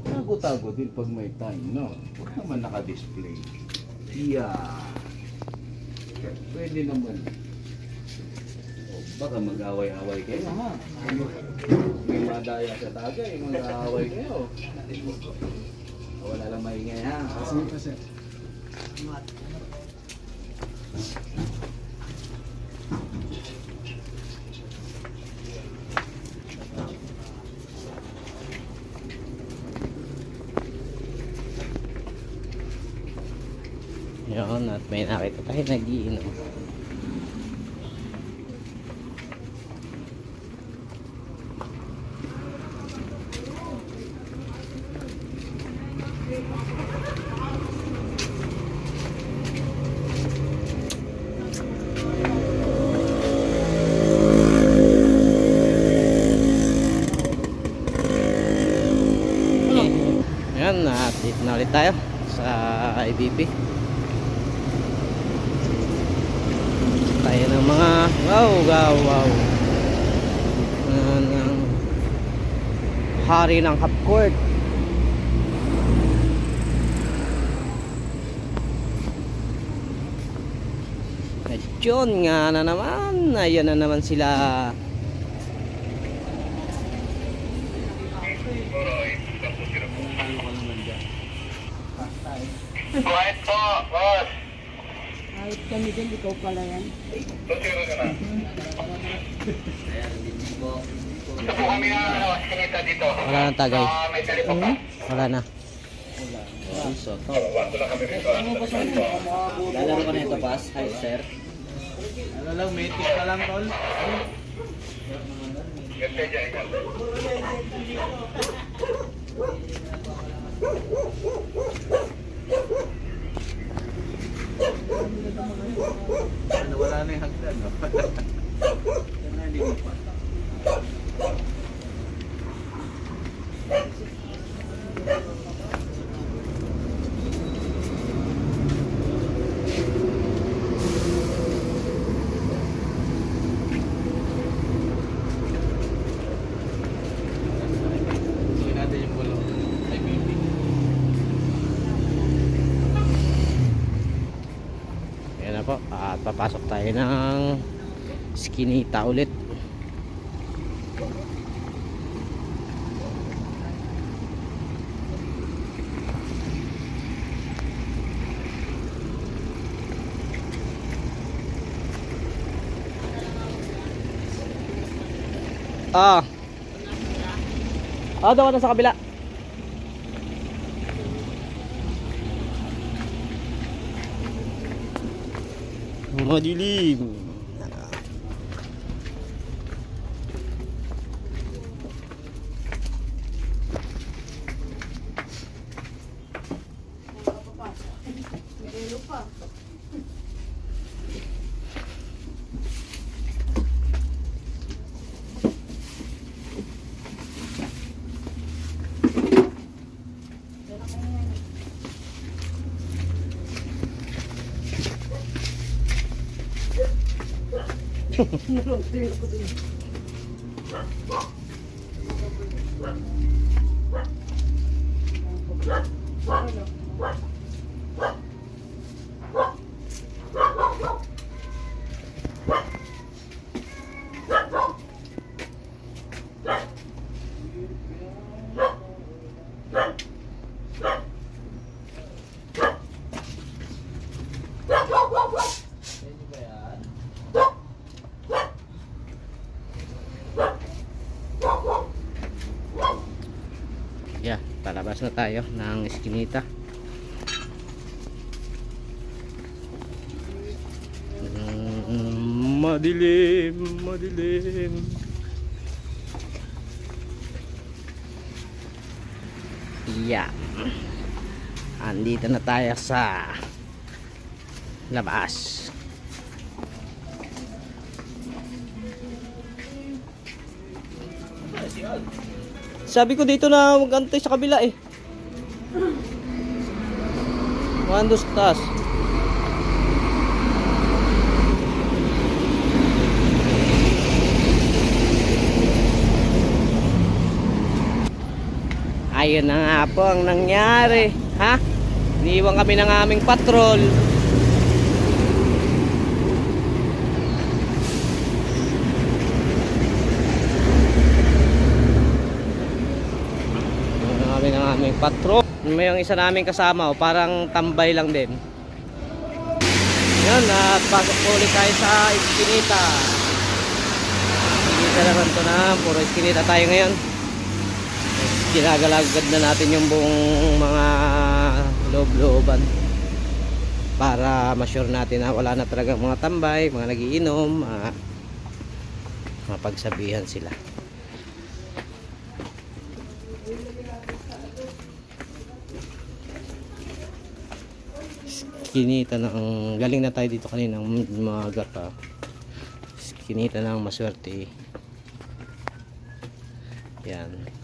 Tago-tago din pag may time, no? Huwag naman naka-display. Yeah. Pwede naman. O, baka mag-away-away kayo, ha? May madaya sa tagay, mag-away kayo. Wala lang maingay, ha? Yun, at may nakita tayo nag-iinom. Ayan, at dito na ulit tayo sa IBP. Tayo ng mga wow ng hari ng half court. At yun nga na naman, ayan na naman sila. Quiet po, boss. Kahit kami din, ikaw pala yan. Tutiro ka na. Gusto po kami na sinita dito. Wala nang tagay. May telepon pa. Wala na. Bago lang kami rito. Lalaro ka na ito, Pas. Hi, sir. Ano lang, meeting ka lang, tol. Ganda dyan, ikaw. Ano, wala na yung hagdan, no? Yan na, hindi mo pa. Suhin natin yung bulong. Ay, baby. Ayan na po, at papasok tayo ng Skinita ulit. Doon na sa kabila. Madilim. Ilo pa. Yeah, palabas na tayo ng Skinita. Madilim. Yeah. Andito na tayo sa labas. Sabi ko dito na magantay sa kabila eh. Wandos tas. Ayun na nga po ang nangyari. Ha? Iniwan kami ng aming patrol. Iniwan kami ng aming patrol. May yung isa namin kasama, parang tambay lang din. Yan, at pasok po ulit tayo sa Eskinita. Eskinita naman to na, puro Eskinita tayo ngayon. Ginagalagad na natin yung buong mga loob-looban para ma-sure natin na wala na talaga mga tambay, mga nagiinom, mapagsabihan sila. Kinita ng galing na tayo dito kanina umaga pa. Kinita ng maswerte. Yan.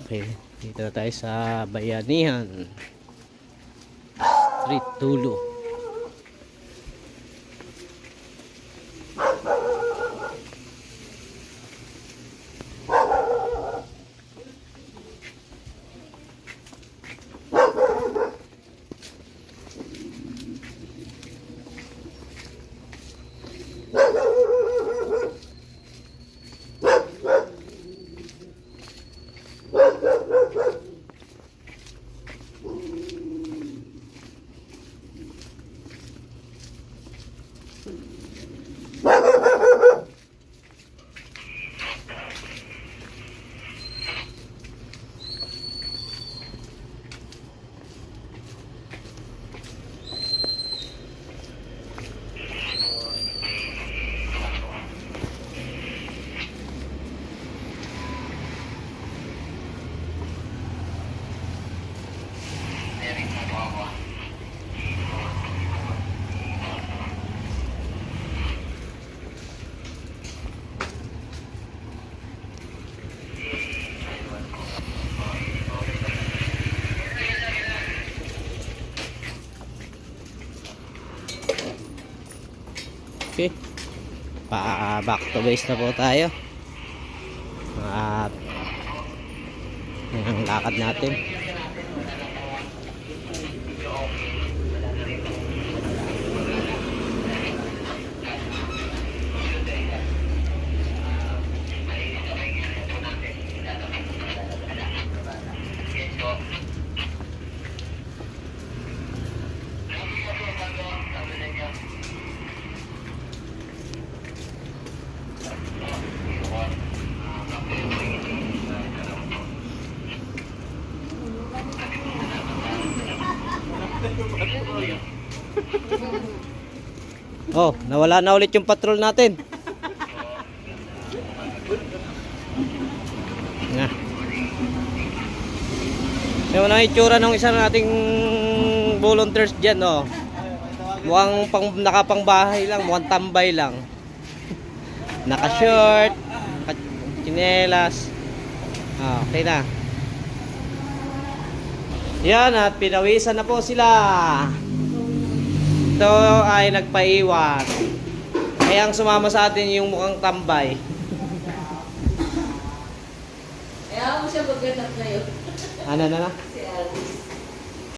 Okay, dito na tayo sa Bayanihan Street, Tulo. Okay, back to base na po tayo. At ang lakad natin. Oh, nawala na ulit yung patrol natin. Nga. Yung na itsura ng isa nating volunteers dyan, oh. Mukhang nakapangbahay lang, mukhang tambay lang. Naka-short, naka-chinelas. Okay na. Yan, at pinawisan na po sila. Ito ay nagpaiwan. Kaya ang sumama sa atin yung mukhang tambay. Kaya mo siya maghanap ngayon. Ano na na? Si Alice.